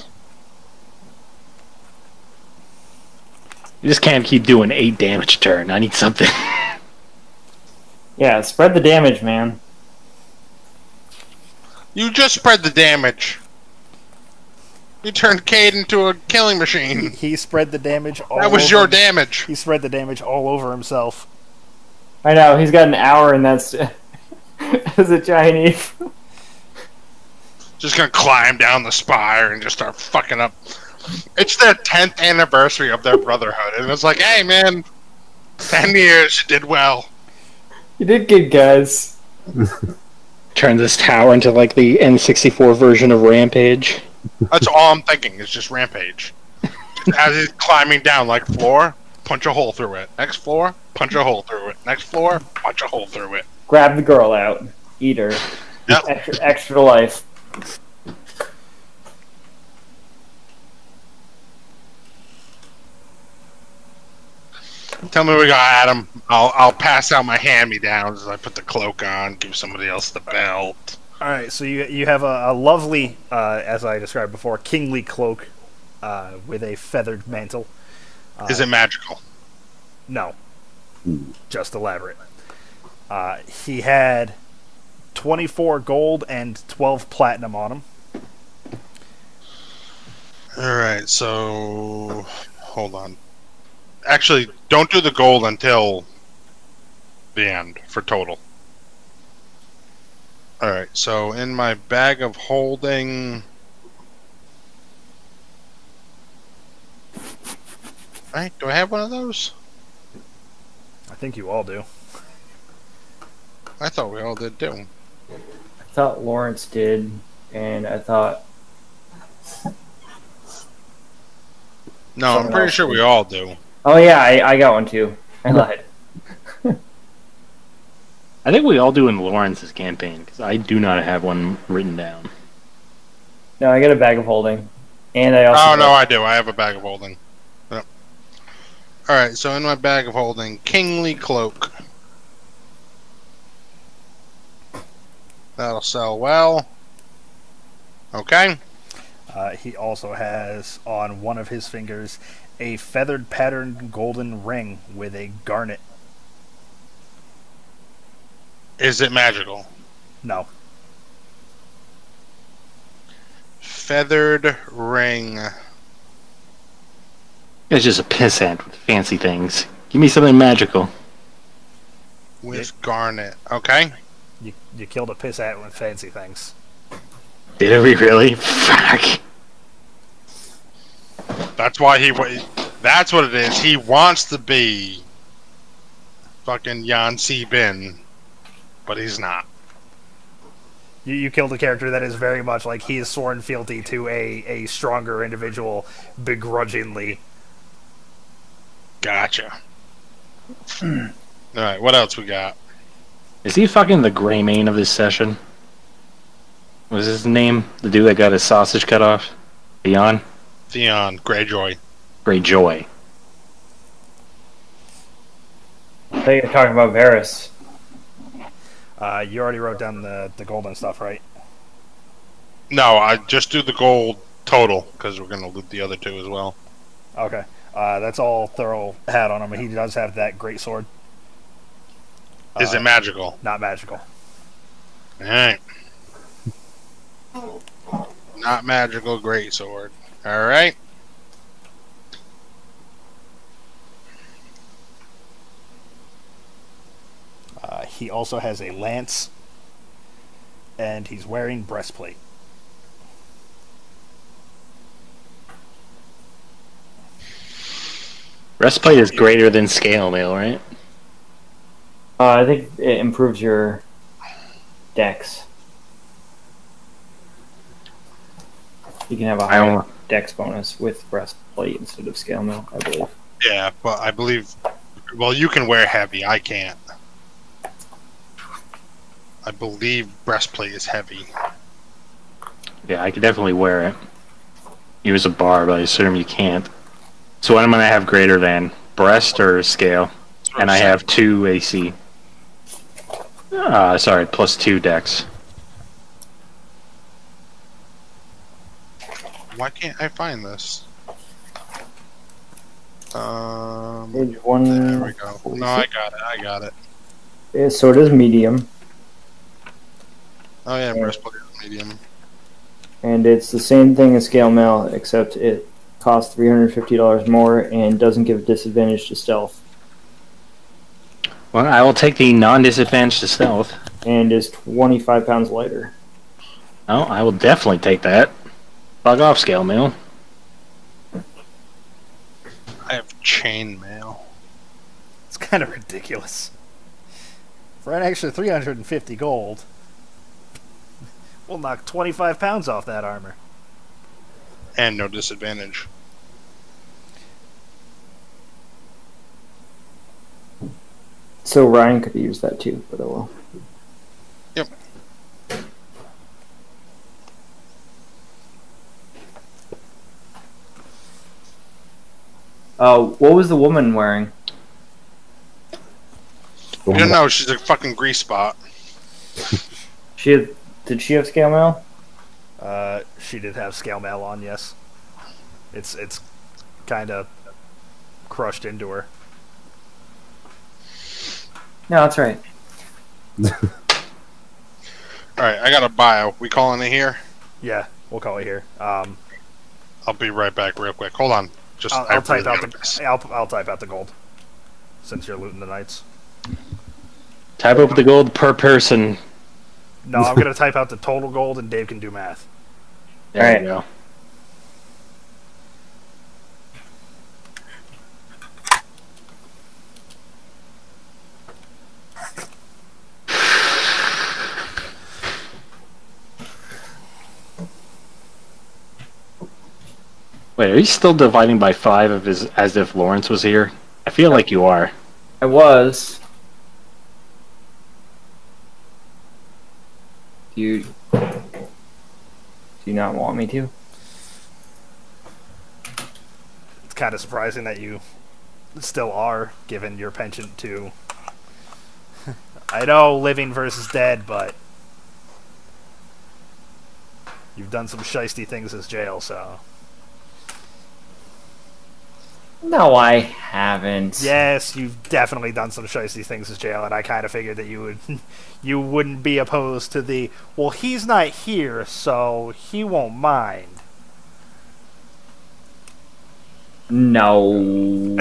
You just can't keep doing 8 damage a turn. I need something. Yeah, spread the damage, man. You just spread the damage. You turned Cade into a killing machine. He spread the damage all That was over your damage. He spread the damage all over himself. I know, he's got an hour and that's as a Chinese. Just gonna climb down the spire and just start fucking up. It's the 10th anniversary of their brotherhood, and it's like, hey man, 10 years, you did well. You did good, guys. Turn this tower into like the N64 version of Rampage. That's all I'm thinking, is just rampage. As he's climbing down, like floor, punch a hole through it. Next floor, punch a hole through it. Next floor, punch a hole through it. Grab the girl out. Eat her. Yep. Extra life. Tell me we got Adam. I'll pass out my hand-me-downs as I put the cloak on, give somebody else the belt. Alright, so you have a lovely, as I described before, kingly cloak with a feathered mantle. Is it magical? No. Just elaborate. He had 24 gold and 12 platinum on him. Alright, so... Hold on. Actually, don't do the gold until the end for total. Alright, so in my bag of holding... Right, do I have one of those? I think you all do. I thought we all did too. I thought Lawrence did, and I thought... No, I'm Someone pretty else sure did. we all do. Oh yeah, I got one too. I lied. I think we all do in Lawrence's campaign because I do not have one written down. No, I got a bag of holding. And I also Oh, got- no, I do. I have a bag of holding. Yep. Alright, so in my bag of holding, Kingly Cloak. That'll sell well. Okay. He also has on one of his fingers a feathered patterned golden ring with a garnet. Is it magical? No. Feathered ring. It's just a pissant with fancy things. Give me something magical. With garnet. Okay. You killed a pissant with fancy things. Did we really? Fuck. That's why that's what it is. He wants to be fucking Yan Si Bin, but he's not. You killed a character that is very much like he is sworn fealty to a stronger individual begrudgingly. Gotcha. Alright, what else we got? Is he fucking the gray mane of this session? What was his name? The dude that got his sausage cut off? Theon? Theon Greyjoy. Greyjoy. I think you're talking about Varys. You already wrote down the golden stuff, right? No, I just do the gold total, because we're going to loot the other two as well. Okay. That's all Thurl had on him. He does have that great sword. Is it magical? Not magical. Alright. Not magical greatsword. Alright. He also has a lance, and he's wearing breastplate. Breastplate is greater than scale mail, right? I think it improves your dex. You can have a higher dex bonus with breastplate instead of scale mail, I believe. Yeah, but I believe... Well, you can wear heavy. I can't. I believe breastplate is heavy. Yeah, I could definitely wear it. Use a bar, but I assume you can't. So what am I going to have greater than? Breast or scale? And I have 2 AC. Sorry, plus 2 dex. Why can't I find this? Page one. There we go. No, I got it. Yeah, so it is medium, Oh yeah, Yeah. breastplate is medium. and it's the same thing as scale mail, except it costs $350 more and doesn't give disadvantage to stealth, Well, I will take the non-disadvantage to stealth. and is 25 pounds lighter. Oh, I will definitely take that. Fuck off, scale mail. I have chainmail. It's kind of ridiculous. For an extra 350 gold, we'll knock 25 pounds off that armor. And no disadvantage. So Ryan could use that too, but oh well. Yep. What was the woman wearing? You don't know, she's a fucking grease spot. Did she have scale mail? She did have scale mail on, yes. It's kind of crushed into her. No, that's right. Alright, I got a bio. We calling it here? Yeah, we'll call it here. I'll be right back real quick. Hold on. Just I'll type really out gotta piss. I'll type out the gold, since you're looting the knights. Type up the gold per person. No, I'm gonna type out the total gold, and Dave can do math. There Alright. you go. Wait, are you still dividing by 5 as if Lawrence was here? I feel like you are. I was. Do you not want me to? It's kind of surprising that you still are, given your penchant to... I know living versus dead, but... You've done some shisty things as jail, so... No, I haven't. Yes, you've definitely done some shisty things as jail, and I kind of figured that you wouldn't be opposed to the, well, he's not here, so he won't mind. No.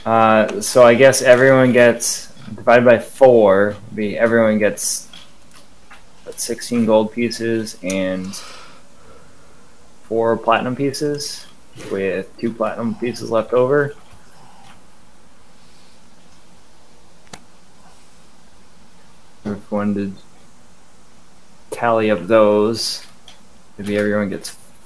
So I guess everyone gets divided by 4. Everyone gets 16 gold pieces and 4 platinum pieces, with 2 platinum pieces left over. If one did tally up those, maybe everyone gets